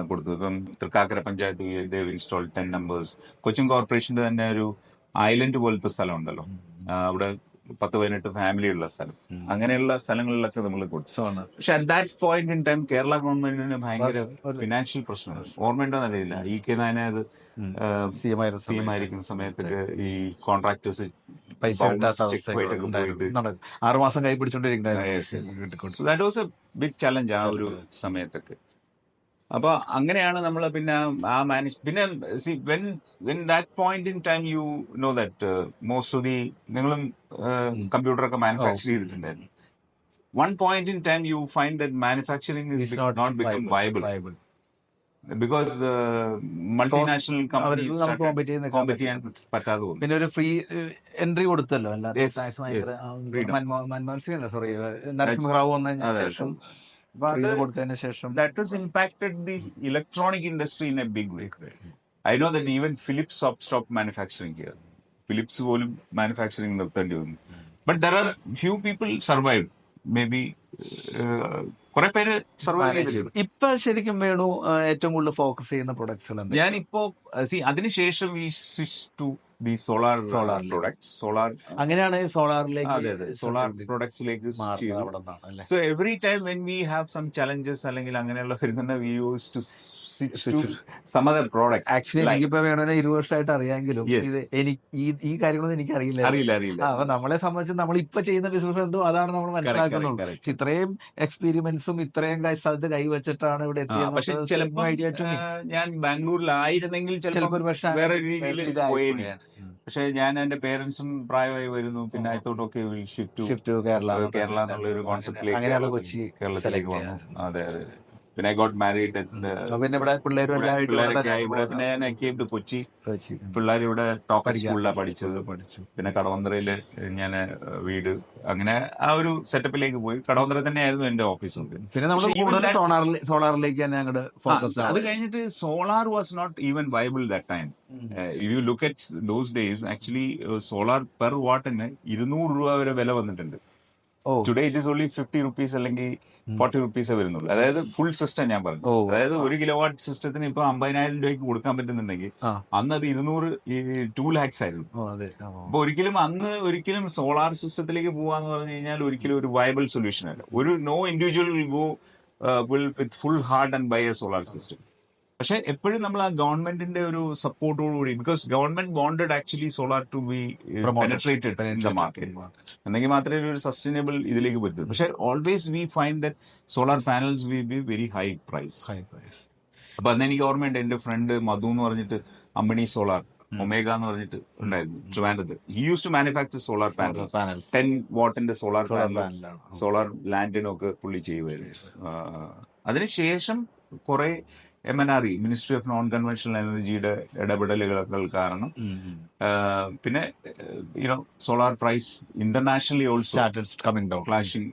കൊടുത്തു. ഇപ്പം തൃക്കാക്കര പഞ്ചായത്ത് ഇൻസ്റ്റാൾ 10 numbers. കൊച്ചിൻ കോർപ്പറേഷന്റെ തന്നെ ഒരു ഐലൻഡ് പോലത്തെ സ്ഥലം ഉണ്ടല്ലോ, അവിടെ 10-18 ഫാമിലി ഉള്ള സ്ഥലം. അങ്ങനെയുള്ള സ്ഥലങ്ങളിലൊക്കെ നമ്മൾ കൊടുത്തു. പക്ഷെ at that point in time Kerala ഗവൺമെന്റിന് ഭയങ്കര ഫിനാൻഷ്യൽ പ്രശ്നമാണ്. ഓർമ്മയുണ്ടോ എന്നറിയില്ല. EK നായനായത് CM ആയിരിക്കുന്ന സമയത്തൊക്കെ ഈ കോൺട്രാക്ടേഴ്സ് 6 മാസം കൈ പിടിച്ചോണ്ടിരിക്കുന്നത്. That was a big challenge ആ ഒരു സമയത്തൊക്കെ. അപ്പൊ അങ്ങനെയാണ് നമ്മൾ പിന്നെ ആ മാനേജ്. പിന്നെ when that point in time you know that most of the നിങ്ങളും കമ്പ്യൂട്ടറൊക്കെ മാനുഫാക്ചർ ചെയ്തിട്ടുണ്ടായിരുന്നു. One point in time you find that manufacturing is not become viable because multinational companies compete ചെയ്യാൻ പറ്റാതെ പോകും. പിന്നെ ഒരു ഫ്രീ എൻട്രി കൊടുത്തല്ലോ മൻമോഹൻ സിംഗ് സോറി നരസിംഹറാവു വന്നതിന് ശേഷം കൊടുത്തതിന് ശേഷം that has impacted the electronic industry in a big way. I know that even Philips stopped manufacturing here. Philips പോലും മാനുഫാക്ചറിംഗ് നിർത്തേണ്ടി വന്നു. But there are few people survived. Maybe കുറെ പേര് സർവൈവ് ചെയ്തു. ഇപ്പൊ ശരിക്കും വേണു ഏറ്റവും കൂടുതൽ ഫോക്കസ് ചെയ്യുന്ന പ്രൊഡക്ട്സുകൾ ഞാനിപ്പോ അതിനുശേഷം ഈ switch to the solar products. Solar അങ്ങനെയാണ് സോളാർ പ്രൊഡക്ട്സിലേക്ക്. So every time when we have some challenges അല്ലെങ്കിൽ അങ്ങനെയുള്ള വരുന്ന we use to some other products. Actually എനിക്കിപ്പോ വേണമെങ്കിൽ 20 വർഷമായിട്ട് അറിയാമെങ്കിലും ഈ കാര്യങ്ങളൊന്നും എനിക്ക് അറിയില്ല. അപ്പൊ നമ്മളെ സംബന്ധിച്ച് നമ്മൾ ഇപ്പൊ ചെയ്യുന്ന ബിസിനസ് എന്തോ അതാണ് നമ്മൾ മനസ്സിലാക്കുന്നുള്ളൂ. ഇത്രയും എക്സ്പീരിമെന്റ്സും ഇത്രയും സ്ഥലത്ത് കൈവച്ചിട്ടാണ് ഇവിടെ എത്തിയത്. പക്ഷെ ചിലപ്പോൾ ഞാൻ ബാംഗ്ലൂരിലായിരുന്നെങ്കിൽ ചിലപ്പോൾ ഒരു പക്ഷേ വേറെ രീതിയിൽ പോയേനെ. പക്ഷെ ഞാൻ എന്റെ പേരൻസും പ്രായമായി വരുന്നു. പിന്നെ I thought okay will shift to Kerala എന്നുള്ള ഒരു കോൺസെപ്റ്റിലേക്ക് കൊച്ചി കേരളത്തിലേക്ക് വന്നു. അതെ. പിന്നെ ഐ ഗോട്ട് മാരീഡ്. പിന്നെ ഇവിടെ ഇവിടെ പിന്നെ ഞാൻ came to കൊച്ചി. പിള്ളേർ ഇവിടെ ടോപ്പ് സ്കൂളിലാണ് പഠിച്ചത്. പിന്നെ കടവന്ത്രയില് ഞാൻ വീട്. അങ്ങനെ ആ ഒരു സെറ്റപ്പിലേക്ക് പോയി. കടവന്ത്ര തന്നെയായിരുന്നു എന്റെ ഓഫീസും. പിന്നെ സോളാറിലേക്ക് തന്നെ അങ്ങോട്ട് ഫോക്കസ്. അത് കഴിഞ്ഞിട്ട് solar was not even viable that time. You look at those days actually solar per വാട്ടിന് 200 രൂപ വരെ വില വന്നിട്ടുണ്ട്. Today it is only 50 rupees അല്ലെങ്കിൽ 40 റുപ്പീസേ വരുന്നുള്ളൂ. അതായത് ഫുൾ സിസ്റ്റം ഞാൻ പറഞ്ഞു. അതായത് 1 കിലോവാട്ട് സിസ്റ്റത്തിന് ഇപ്പൊ 50,000 രൂപയ്ക്ക് കൊടുക്കാൻ പറ്റുന്നുണ്ടെങ്കിൽ അന്ന് അത് 2 lakhs ആയിരുന്നു. അപ്പൊ ഒരിക്കലും സോളാർ സിസ്റ്റത്തിലേക്ക് പോവാന്ന് പറഞ്ഞു കഴിഞ്ഞാൽ ഒരിക്കലും ഒരു വയബിൾ സൊല്യൂഷൻ അല്ല. ഒരു no individual will go with full heart and buy a solar system. പക്ഷെ എപ്പോഴും നമ്മൾ ആ ഗവൺമെന്റിന്റെ ഒരു സപ്പോർട്ടോടുകൂടി, because government wanted actually solar to be penetrated in the market, എന്നെങ്കിൽ മാത്രമേ ഒരു സസ്റ്റൈനബിൾ ഇതിലേക്ക് പറ്റൂ. പക്ഷെ always we find that solar panels will be very high price. അപ്പൊ അന്ന് എനിക്ക് ഓർമ്മയുണ്ട്, എന്റെ ഫ്രണ്ട് മധു എന്ന് പറഞ്ഞിട്ട് അമ്പിണി സോളാർ ഒമേഗ എന്ന് പറഞ്ഞിട്ട് ഉണ്ടായിരുന്നു ട്രിവാൻഡ്രത്ത്. He use to manufacture solar panels, panels 10 വാട്ടിന്റെ സോളാർ സോളാർ പാനൽ, പാനലാണ്. സോളാർ ലാൻഡിനൊക്കെ പുള്ളി ചെയ്യുമായിരുന്നു. അതിനുശേഷം കുറെ MNRE, ministry of non conventional എനർജിയുടെ ഇടപെടലുകൾ കാരണം പിന്നെ solar price internationally also started coming down, flashing,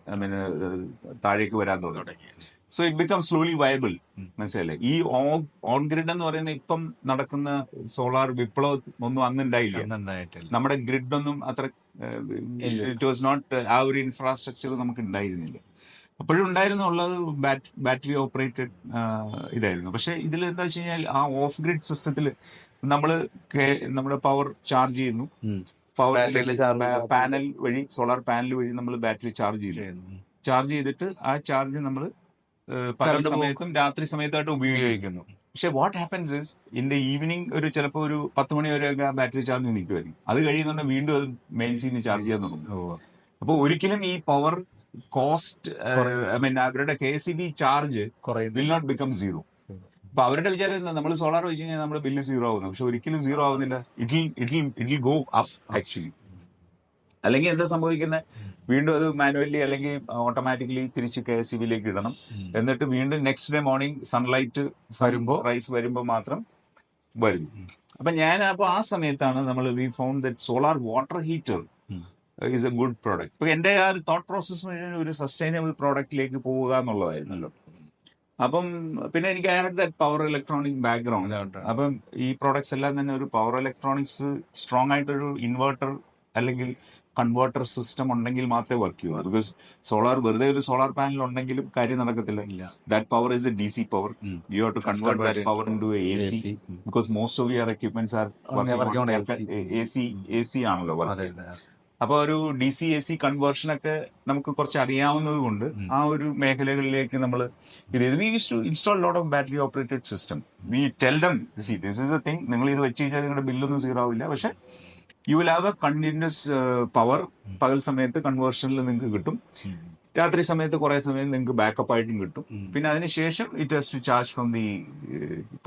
താഴേക്ക് വരാൻ തുടങ്ങി. So it become slowly viable. മനസ്സിലല്ലേ? ഈ ഓൺ ഗ്രിഡ് എന്ന് പറയുന്ന ഇപ്പം നടക്കുന്ന സോളാർ വിപ്ലവം ഒന്നും അന്നുണ്ടായില്ല. നമ്മുടെ ഗ്രിഡ് ഒന്നും അത്ര ഇറ്റ് വാസ് നോട്ട്, ആ ഒരു ഇൻഫ്രാസ്ട്രക്ചർ നമുക്ക് ഉണ്ടായിരുന്നില്ല. അപ്പോഴും ഉണ്ടായിരുന്നുള്ളത് ബാറ്ററി ഓപ്പറേറ്റഡ് ഇതായിരുന്നു. പക്ഷെ ഇതിൽ എന്താ വെച്ച് കഴിഞ്ഞാൽ ആ ഓഫ് ഗ്രിഡ് സിസ്റ്റത്തിൽ നമ്മുടെ പവർ ചാർജ് ചെയ്യുന്നു, പവർ പാനൽ വഴി, സോളാർ പാനൽ വഴി നമ്മൾ ബാറ്ററി ചാർജ് ചെയ്തിട്ട് ആ ചാർജ് നമ്മൾ പകൽ സമയത്തും രാത്രി സമയത്തായിട്ട് ഉപയോഗിക്കുന്നു. പക്ഷെ what happens is in the evening ചിലപ്പോൾ ഒരു 10 മണി വരെയൊക്കെ ആ ബാറ്ററി ചാർജ് നിൽക്കുമായിരിക്കും. അത് കഴിയുന്നുണ്ടെങ്കിൽ വീണ്ടും അത് മെയിൻസിന്ന് ചാർജ് ചെയ്യാൻ തുടങ്ങും. അപ്പോൾ ഒരിക്കലും ഈ പവർ കോസ്റ്റ്, അവരുടെ KSEB charge will not become zero. അപ്പൊ അവരുടെ വിചാരം നമ്മൾ സോളാർ വെച്ച് കഴിഞ്ഞാൽ നമ്മുടെ ബില്ല് സീറോ ആവുന്നു. പക്ഷെ ഒരിക്കലും സീറോ ആവുന്നില്ല. It will go up actually. അല്ലെങ്കിൽ എന്താ സംഭവിക്കുന്നത്, വീണ്ടും അത് മാനുവലി അല്ലെങ്കിൽ ഓട്ടോമാറ്റിക്കലി തിരിച്ച് KSEBിലേക്ക് ഇടണം. എന്നിട്ട് വീണ്ടും next day morning sunlight rise വരുമ്പോൾ മാത്രം വരും. അപ്പൊ ആ സമയത്താണ് നമ്മൾ we found that solar water heater is a good product. ഇപ്പൊ എന്റെ ആ ഒരു തോട്ട് പ്രോസസ് ഒരു സസ്റ്റൈനബിൾ പ്രോഡക്റ്റിലേക്ക് പോവുക എന്നുള്ളതായിരുന്നല്ലോ. അപ്പം പിന്നെ എനിക്ക് പവർ ഇലക്ട്രോണിക് ബാക്ക്ഗ്രൗണ്ട്. അപ്പം ഈ പ്രോഡക്ട്സ് എല്ലാം തന്നെ ഒരു പവർ ഇലക്ട്രോണിക്സ് സ്ട്രോങ് ആയിട്ടൊരു ഇൻവെർട്ടർ അല്ലെങ്കിൽ കൺവേർട്ടർ സിസ്റ്റം ഉണ്ടെങ്കിൽ മാത്രമേ വർക്ക് ചെയ്യൂ. ബിക്കോസ് വെറുതെ ഒരു സോളാർ പാനൽ ഉണ്ടെങ്കിലും കാര്യം നടക്കത്തില്ല. That power is a DC power. You have to convert that power into AC because most of your equipments are AC ആണല്ലോ വർക്ക്. അപ്പൊ ഒരു DC AC കൺവേർഷൻ ഒക്കെ നമുക്ക് കുറച്ച് അറിയാവുന്നത് കൊണ്ട് ആ ഒരു മേഖലകളിലേക്ക് നമ്മൾ install lot of battery operated system. V tell them this is A thing, നിങ്ങൾ ഇത് വെച്ച് കഴിഞ്ഞാൽ നിങ്ങളുടെ ബില്ലൊന്നും സീറോ ആവില്ല. പക്ഷെ you will have A continuous power. പകൽ സമയത്ത് കൺവേർഷനിൽ നിങ്ങൾക്ക് കിട്ടും, രാത്രി സമയത്ത് കുറെ സമയം നിങ്ങൾക്ക് ബാക്കപ്പ് ആയിട്ടും കിട്ടും. പിന്നെ അതിനുശേഷം it has to charge from the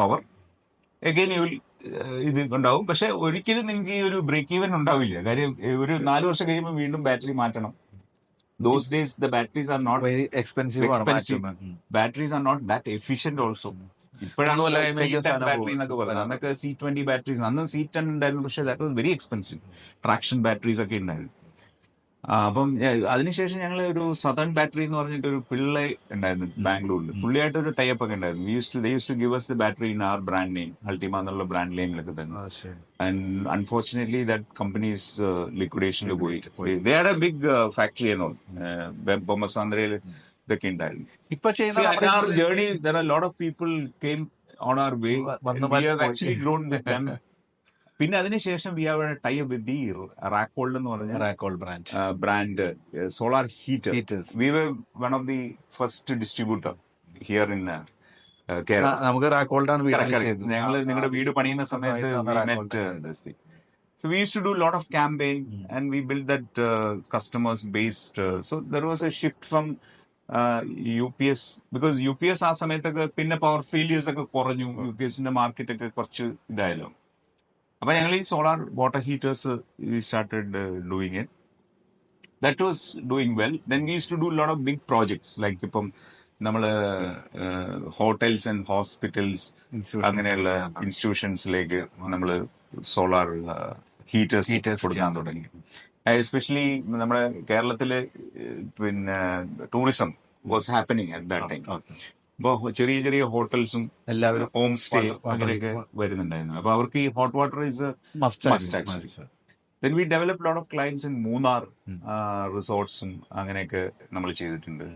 power again you will ഇത് ഉണ്ടാവും. പക്ഷെ ഒരിക്കലും നിങ്ങൾക്ക് ഈ ഒരു ബ്രേക്ക് ഈവൻ ഉണ്ടാവില്ല. കാര്യം ഒരു 4 വർഷം കഴിയുമ്പോൾ വീണ്ടും ബാറ്ററി മാറ്റണം. Those days the batteries are not very expensive. Batteries are not that efficient also. ഇപ്പോഴാണ് ബാറ്ററി എന്നൊക്കെ പറയുന്നത്. അന്നൊക്കെ C20 ബാറ്ററീസ്, അന്ന് C10 ഉണ്ടായിരുന്നു. പക്ഷെ that was very expensive. Traction batteries ഒക്കെ ഉണ്ടായിരുന്നു. അപ്പം അതിനുശേഷം ഞങ്ങൾ ഒരു സദേൺ ബാറ്ററി എന്ന് പറഞ്ഞിട്ട് ഒരു പിള്ളേ ഉണ്ടായിരുന്നു ബാംഗ്ലൂരിൽ. പുള്ളിയായിട്ട് ഒരു ടൈപ്പ് ഒക്കെ ഉണ്ടായിരുന്നു. They used to give us the battery in our brand name, Ultima എന്നുള്ള ബ്രാൻഡ് നെയിമിലൊക്കെ തന്നെ. And unfortunately that company is liquidation പോയി. They had a big factory and all. ബൊമ്മസാന്ദ്രയിൽ ഇതൊക്കെ ഉണ്ടായിരുന്നു. ഇപ്പൊ our journey there are a lot of people came on our way. We have actually grown with them. പിന്നെ അതിനുശേഷം we have tie up with the Racold എന്ന് പറഞ്ഞ brand solar heaters. We were one of the first distributor here in Kerala. നമുക്ക് റാക്കോൾഡാണ് ഞങ്ങൾ നിങ്ങളുടെ വീട് പണിയുന്ന സമയത്ത്. So we used to do a lot of campaign and we built that customers based. So there was a shift from UPS because UPS ആ സമയത്തൊക്കെ പിന്നെ പവർ ഫെയിലിയേഴ്സ് ഒക്കെ കുറഞ്ഞു. UPSന്റെ മാർക്കറ്റ് ഒക്കെ കുറച്ച് ഇതായല്ലോ. അപ്പൊ ഞങ്ങൾ ഈ solar water heaters started doing it. That was doing well. Then we use to do lot of big projects like ഇപ്പം നമ്മള് ഹോട്ടൽസ് ആൻഡ് ഹോസ്പിറ്റൽസ് അങ്ങനെയുള്ള ഇൻസ്റ്റിറ്റ്യൂഷൻസിലേക്ക് നമ്മള് സോളാർ ഹീറ്റേഴ്സ് കൊടുക്കാൻ തുടങ്ങി. എസ്പെഷ്യലി നമ്മുടെ കേരളത്തില് പിന്നെ tourism was happening at that time. അപ്പൊ ചെറിയ ചെറിയ ഹോട്ടൽസും എല്ലാവരും ഹോം സ്റ്റേ അങ്ങനെയൊക്കെ വരുന്നുണ്ടായിരുന്നു. അപ്പൊ അവർക്ക് ഈ hot water is must. Then we developed a lot of clients in Munnar റിസോർട്ട്സും അങ്ങനെയൊക്കെ നമ്മൾ ചെയ്തിട്ടുണ്ട്.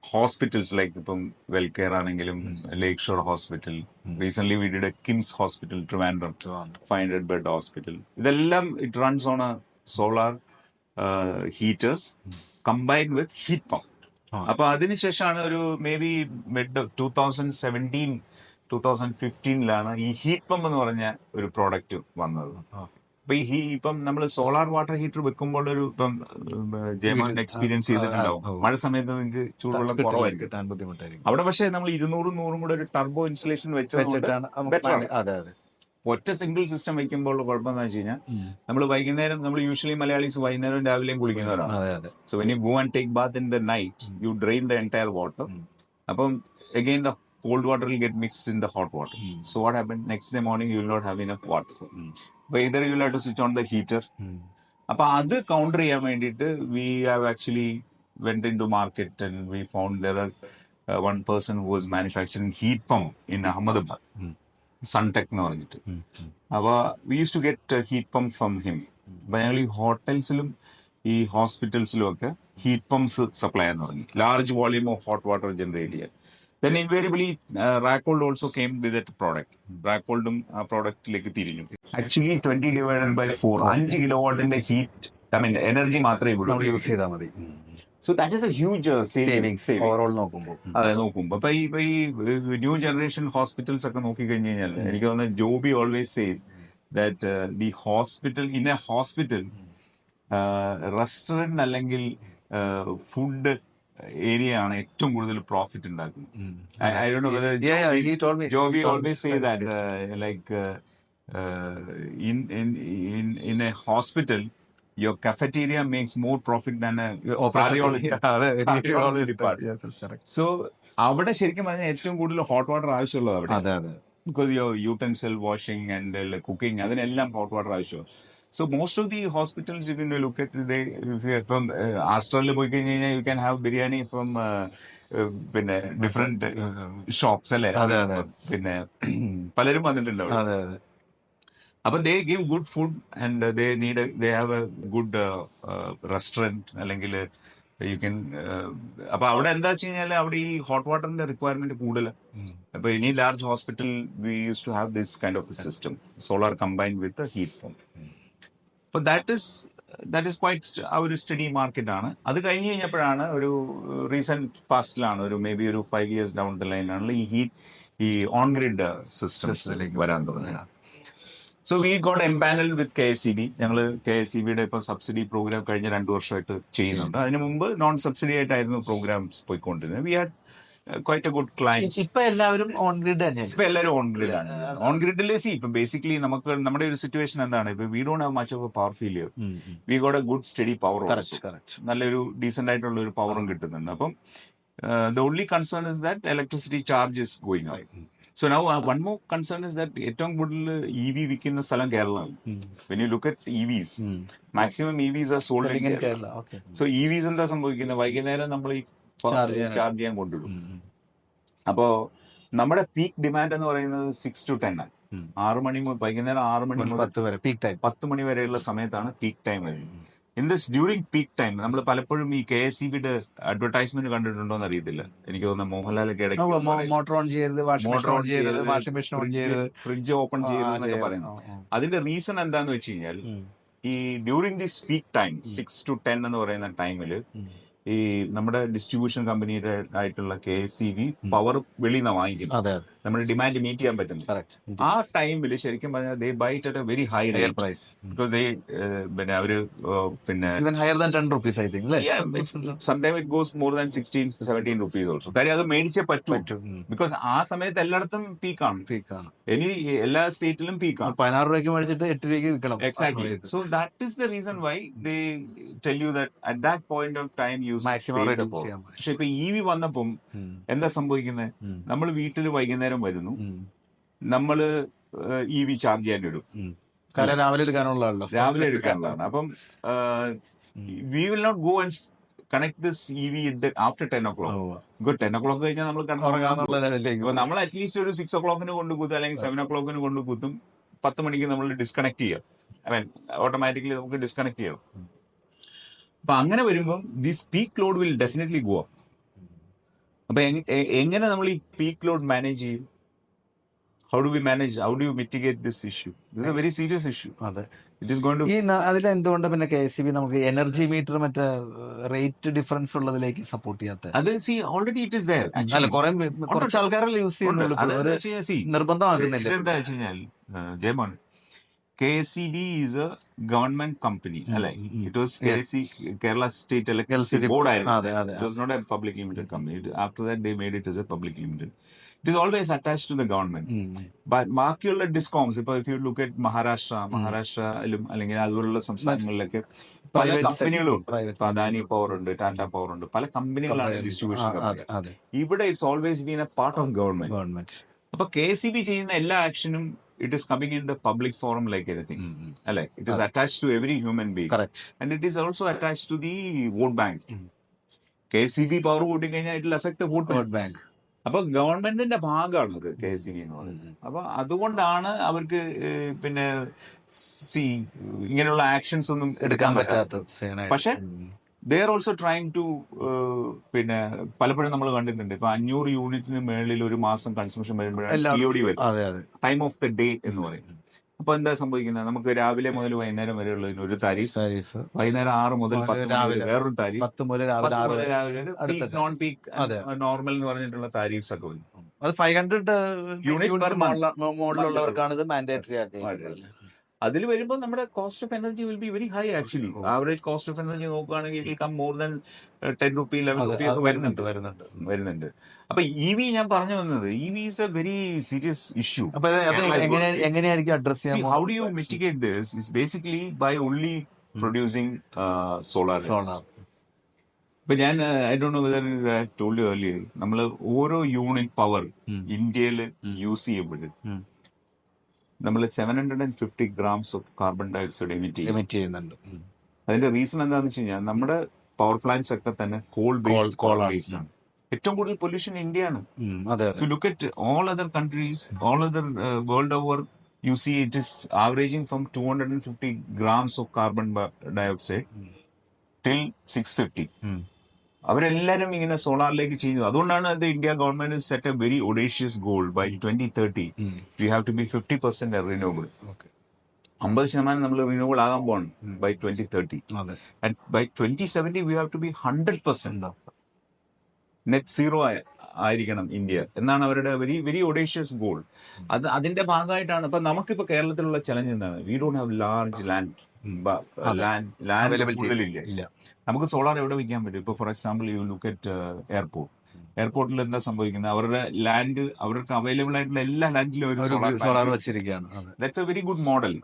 ഹോസ്പിറ്റൽസ് ലൈക്ക് ഇപ്പം വെൽകെയർ ആണെങ്കിലും Lakeshore hospital. Recent we did a KIMS hospital Trivandrum, 500 bed hospital. ഇതെല്ലാം it runs on a solar heaters combined with heat pump. അപ്പൊ അതിനുശേഷമാണ് ഒരു മേ ബി മിഡ് 2015 ഈ ഹീറ്റ് പമ്പ് എന്ന് പറഞ്ഞ ഒരു പ്രോഡക്റ്റ് വന്നത്. അപ്പൊ ഇപ്പം നമ്മൾ സോളാർ വാട്ടർ ഹീറ്റർ വെക്കുമ്പോൾ ഒരു ഇപ്പം ജയമോൻ എക്സ്പീരിയൻസ് ചെയ്തിട്ടുണ്ടാവും. മഴ സമയത്ത് നിങ്ങൾക്ക് ചൂടുവെള്ളം കുറവായിരിക്കും അവിടെ. പക്ഷെ നമ്മൾ 200-100 കൂടെ ഒരു ടർബോ ഇൻസുലേഷൻ വെച്ചിട്ടാണ്. ഒറ്റ സിംഗിൾ സിസ്റ്റം വെക്കുമ്പോൾ കുഴപ്പം എന്താ വെച്ച് കഴിഞ്ഞാൽ നമ്മൾ വൈകുന്നേരം നമ്മൾ യൂഷ്വലി മലയാളീസ് വൈകുന്നേരം രാവിലെയും കുളിക്കുന്നവരാണ്. അതെ അതെ. So when you go and take bath in the night, you drain the entire water. അപ്പം again the cold water will get mixed in the hot water. So what happened? Next day morning you will not have enough water. So either you will have to switch on the heater. അപ്പൊ അത് കൗണ്ടർ ചെയ്യാൻ വേണ്ടിയിട്ട് we have actually went into market and we found there are one person who was manufacturing heat pump in Ahmedabad. Suntek എന്ന് പറഞ്ഞിട്ട്. അപ്പോൾ we used to get heat pump from him. അപ്പൊ ഞങ്ങൾ ഈ ഹോട്ടൽസിലും ഈ ഹോസ്പിറ്റൽസിലും ഒക്കെ ഹീറ്റ് പമ്പ്സ് സപ്ലൈ ചെയ്യാൻ തുടങ്ങി, large volume of hot water generate ചെയ്യാൻ. Then invariably Racold also came with that product. റാക്കോൾഡും ആ പ്രോഡക്റ്റിലേക്ക് തിരിഞ്ഞു. ആക്ച്വലി 20/4 5 കിലോവാട്ടിന്റെ ഹീറ്റ് എനർജി മാത്രമേ നമ്മൾ യൂസ് ചെയ്താൽ മതി. So that is A huge savings overall നോക്കുമ്പോൾ. അതെ, നോക്കുമ്പോൾ അപ്പൊ ഈ ന്യൂ ജനറേഷൻ ഹോസ്പിറ്റൽസ് ഒക്കെ നോക്കിക്കഴിഞ്ഞ് കഴിഞ്ഞാൽ എനിക്ക് തോന്നുന്നത് Joby always says that the hospital in A hospital restaurant അല്ലെങ്കിൽ ഫുഡ് ഏരിയ ആണ് ഏറ്റവും കൂടുതൽ പ്രോഫിറ്റ് ഉണ്ടാക്കുന്നത്. I don't know whether he told me. Joby always say that like in a hospital your cafeteria makes more profit than a cardiology department. So അവിടെ ശരിക്കും പറഞ്ഞാൽ ഏറ്റവും കൂടുതൽ ഹോട്ട് വാട്ടർ ആവശ്യമുള്ളത് അവിടെ. അതെ അതെ. Because your utensil washing and cooking അതിനെല്ലാം hot water ആവശ്യമാണ്. So most of the hospitals you can look at, they from Astralil പോയി കഴിഞ്ഞ് കഴിഞ്ഞാൽ you can have biryani from പിന്നെ different shops അല്ലേ. പിന്നെ പലരും വന്നിട്ടുണ്ട് അവിടെ. അതെ അതെ. അപ്പൊ they give good food and they have a good restaurant അല്ലെങ്കിൽ you can അപ്പൊ അവിടെ എന്താ വെച്ച് കഴിഞ്ഞാൽ അവിടെ ഈ ഹോട്ട് വാട്ടറിന്റെ റിക്വയർമെന്റ് കൂടുതലാണ്. അപ്പൊ ഇനി large hospital we use to have this kind of system, solar combined with heat pump. അപ്പൊ ദാറ്റ് ഈസ് ക്വൈറ്റ് ആ ഒരു സ്റ്റഡി മാർക്കറ്റ് ആണ്. അത് കഴിഞ്ഞ് കഴിഞ്ഞപ്പോഴാണ് ഒരു റീസെന്റ് പാസ്റ്റിലാണ്, ഒരു മേ ബി ഒരു 5 years ഡൗൺ ദ ലൈൻ ആണ് ഈ ഓൺ ഗ്രിഡ് സിസ്റ്റംസിലേക്ക് വരാൻ തുടങ്ങുന്നത്. So we got empanelled with KSEB. ഞങ്ങൾ KSEBയുടെ ഇപ്പോൾ സബ്സിഡി പ്രോഗ്രാം കഴിഞ്ഞ 2 വർഷമായിട്ട് ചെയ്യുന്നുണ്ട്. അതിന് മുമ്പ് നോൺ സബ്സിഡി ആയിട്ടായിരുന്നു പ്രോഗ്രാംസ് പോയിക്കൊണ്ടിരുന്നത്. We had quite a good clients. ഇപ്പൊ എല്ലാവരും ഓൺ ഗ്രിഡ് തന്നെയാണ്. ഇപ്പൊ എല്ലാവരും ഓൺ ഗ്രിഡ് ആണ്. ഓൺ ഗ്രിഡിൽ ഇപ്പൊ ബേസിക്കലി നമ്മുടെ ഒരു സിറ്റുവേഷൻ എന്താണ്, ഇപ്പൊ V don't have much of A power failure. We got A good study power, നല്ലൊരു ഡീസെന്റ് ആയിട്ടുള്ള ഒരു പവറും കിട്ടുന്നുണ്ട്. അപ്പം the only concern is that electricity charge is going up. So now one more concern is that ഏറ്റവും കൂടുതൽ EV വിൽക്കുന്ന സ്ഥലം കേരളമാണ്. When you look at EVs, maximum EVs are sold in Kerala. So EVs എന്താ സംഭവിക്കുന്നത്, വൈകുന്നേരം നമ്മൾ ഈ ചാർജ് ചെയ്യാൻ കൊണ്ടുവിടും. അപ്പോ നമ്മുടെ പീക്ക് ഡിമാൻഡ് എന്ന് പറയുന്നത് 6 to 10 ആണ്. വൈകുന്നേരം 6 മണി മുതൽ 10 മണി വരെയുള്ള സമയത്താണ് പീക്ക് ടൈം വരുന്നത്. In this during peak time നമ്മൾ പലപ്പോഴും ഈ KSEBയുടെ അഡ്വർടൈസ്മെന്റ് കണ്ടിട്ടുണ്ടോ എന്ന് അറിയത്തില്ല. എനിക്ക് തോന്നുന്നു മോഹൻലാലൊക്കെ മോട്ടോർ ഓൺ ചെയ്യരുത്, വാഷിംഗ് മെഷീൻ ഓൺ ചെയ്യരുത്, ഫ്രിഡ്ജ് ഓപ്പൺ ചെയ്യരുത് എന്നൊക്കെ പറയുന്നു. അതിന്റെ റീസൺ എന്താന്ന് വെച്ച് കഴിഞ്ഞാൽ ഈ during this peak time 6 to 10 എന്ന് പറയുന്ന ടൈമില് ഈ നമ്മുടെ ഡിസ്ട്രിബ്യൂഷൻ കമ്പനിയുടെ ആയിട്ടുള്ള KSEB പവർ വെളിയിൽ നിന്ന് വാങ്ങിക്കുന്നു. നമ്മുടെ ഡിമാൻഡ് മീറ്റ് ചെയ്യാൻ പറ്റുന്നു. ആ ടൈമിൽ ശരിക്കും പറഞ്ഞാൽ they buy it at a very high price. Because they പിന്നെ അവര് പിന്നെ higher than 10 rupees I think. Sometime it goes more than 16-17 rupees also. കാര്യം അത് മേടിച്ചേ പറ്റൂ. ബിക്കോസ് ആ സമയത്ത് എല്ലായിടത്തും പീക്കാണ്. ഇനി എല്ലാ സ്റ്റേറ്റിലും പീക്കാണ്. 16 രൂപയ്ക്ക് മേടിച്ചിട്ട് 8 രൂപയ്ക്ക് വിൽക്കണം. Exactly. So that is the reason why they tell you that at that point of time you. പക്ഷെ ഇപ്പൊ EV വന്നപ്പം എന്താ സംഭവിക്കുന്നത്, നമ്മൾ വീട്ടിൽ വൈകുന്നേരം വരുന്നു, നമ്മള് EV ചാർജ് ചെയ്യാൻ ഇടും. രാവിലെ എടുക്കാനുള്ളതാണ്. അപ്പം we will not go and connect this EV after 10 o'clock. 10 o'clock കഴിഞ്ഞാൽ നമ്മൾ കണക്കാകാന്നുള്ള നമ്മൾ അറ്റ്ലീസ്റ്റ് ഒരു 6 o'clock കൊണ്ട് കുത്തും, അല്ലെങ്കിൽ 7 o'clock കൊണ്ട് കുത്തും. 10 മണിക്ക് നമ്മൾ ഡിസ്കണക്ട് ചെയ്യാം. ഓട്ടോമാറ്റിക്കലി നമുക്ക് ഡിസ്കണക്ട് ചെയ്യാം. അപ്പൊ അങ്ങനെ വരുമ്പോൾ this peak load will definitely go up. അപ്പൊ എങ്ങനെ നമ്മൾ ഈ പീക്ക് ലോഡ് മാനേജ് ചെയ്യും? How do we manage, how do you mitigate this issue? This a very serious issue. It is going to അതിൽ എന്തുകൊണ്ട് പിന്നെ KSEB നമുക്ക് എനർജി മീറ്റർ മറ്റേ റേറ്റ് ഡിഫറൻസ് ഉള്ളതിലേക്ക് സപ്പോർട്ട് ചെയ്യാത്ത? അത് ഓൾറെഡി ഇറ്റ് ഈസ് ദേർ. അല്ല, കുറച്ച് ആൾക്കാരെ യൂസ് ചെയ്യുന്നുള്ളൂ, നിർബന്ധമാക്കുന്നില്ല. എന്താ വെച്ച് കഴിഞ്ഞാൽ Jayamon, KSCB is a government company. അല്ലെ? It was Kerala State Electricity Board. It was not a public limited company. After that, they made it as a public limited. It is always attached to the government. But ബാക്കിയുള്ള ഡിസ്കോംസ്, ഇപ്പൊ if you look at മഹാരാഷ്ട്രയിലും അല്ലെങ്കിൽ അതുപോലുള്ള സംസ്ഥാനങ്ങളിലൊക്കെ പല കമ്പനികളും ഉണ്ട്. ഇപ്പൊ അദാനി പവർ ഉണ്ട്, ടാറ്റ പവർ ഉണ്ട്, പല കമ്പനികളാണ് ഡിസ്ട്രിബ്യൂഷൻ. ഇവിടെ it's always been A part of government. അപ്പൊ KSCB ചെയ്യുന്ന എല്ലാ ആക്ഷനും it is coming in the public forum like anything. Like, it is attached to every human being. Correct. And it is also attached to the vote bank. KSCB power കൂട്ടി കഴിഞ്ഞാൽ it will affect the vote bank. അപ്പൊ ഗവൺമെന്റിന്റെ ഭാഗമാണ് അത് KSCB എന്ന് പറയുന്നത്. അപ്പൊ അതുകൊണ്ടാണ് അവർക്ക് പിന്നെ ഇങ്ങനെയുള്ള ആക്ഷൻസ് ഒന്നും എടുക്കാൻ പറ്റാത്തത്. പക്ഷെ they are also trying to പിന്നെ പലപ്പോഴും നമ്മൾ കണ്ടിട്ടുണ്ട്, ഇപ്പൊ 500 യൂണിറ്റിന് മേളിൽ ഒരു മാസം കൺസംഷൻ വരുമ്പോഴാണ് TOD വരും, ടൈം ഓഫ് ദ ഡേ എന്ന് പറയും. അപ്പൊ എന്താ സംഭവിക്കുന്നത്? നമുക്ക് രാവിലെ മുതൽ വൈകുന്നേരം വരെ ഉള്ളതിന് ഒരു താരിഫ്, വൈകുന്നേരം 6 മുതൽ 10 വേറൊരു താരിഫ്, 10 മുതൽ രാവിലെ നോൺ പീക്ക് നോർമൽ എന്ന് പറഞ്ഞിട്ടുള്ള താരിഫ്സ് ഒക്കെ വരും. അത് 500 യൂണിറ്റ് മോഡലുള്ളവർക്കാണ് ഇത് മാൻഡേറ്ററി ആക്കി. അതിൽ വരുമ്പോൾ നമ്മുടെ cost of energy will be very high. Actually average cost of energy നോക്കുകയാണെങ്കിൽ കം മോർ ദാൻ 10 രൂപീ 11 രൂപീ ഒക്കെ വരുന്നുണ്ട്. അപ്പൊ EV ഞാൻ പറഞ്ഞു വന്നത്, EV is a very serious issue. എങ്ങനെയായിരിക്കും അഡ്രസ് ചെയ്യാൻ? How do you mitigate this? Is basically by only producing solar. ഇപ്പൊ ഞാൻ I don't know whether I told you earlier, നമ്മൾ ഓരോ യൂണിറ്റ് പവർ ഇന്ത്യയിൽ യൂസ് ചെയ്യുമ്പോൾ നമ്മൾ 750 grams of carbon dioxide emit ചെയ്യുന്നുണ്ട്. അതിന്റെ റീസൺ എന്താണെന്ന് വെച്ച് കഴിഞ്ഞാൽ നമ്മുടെ പവർ പ്ലാന്റ്സ് ഒക്കെ തന്നെ കോൾ ബേസ്ഡ് ആണ്. ഏറ്റവും കൂടുതൽ പൊല്യൂഷൻ ഇന്ത്യയാണ്. If you look at all other countries, all other world over, you see it is averaging from 250 grams of carbon dioxide till 650. അവരെല്ലാരും ഇങ്ങനെ സോളാറിലേക്ക് ചെയ്യുന്നു. അതുകൊണ്ടാണ് അത് India government set a very audacious goal. By 2030 we have to be 50% renewable. 50% നമ്മൾ റിന്യൂവബിൾ ആകാൻ പോകണം by 2030. And by 2070 we have to be 100% net zero ആയിരിക്കണം ഇന്ത്യ എന്നാണ് അവരുടെ വെരി വെരി ഒഡേഷ്യസ് ഗോൾ. അതിന്റെ ഭാഗമായിട്ടാണ് ഇപ്പൊ നമുക്കിപ്പോ കേരളത്തിലുള്ള ചലഞ്ച് എന്താണ്? We don't have large land കൂടുതലില്ല. നമുക്ക് സോളാർ എവിടെ വയ്ക്കാൻ പറ്റും? ഇപ്പൊ for example you look at എയർപോർട്ടിൽ എന്താ സംഭവിക്കുന്നത്? അവരുടെ ലാൻഡ്, അവർക്ക് അവൈലബിൾ ആയിട്ടുള്ള എല്ലാ ലാൻഡിലും ഒരു സോളാർ വെച്ചിരിക്കുകയാണ്. That's A very good model.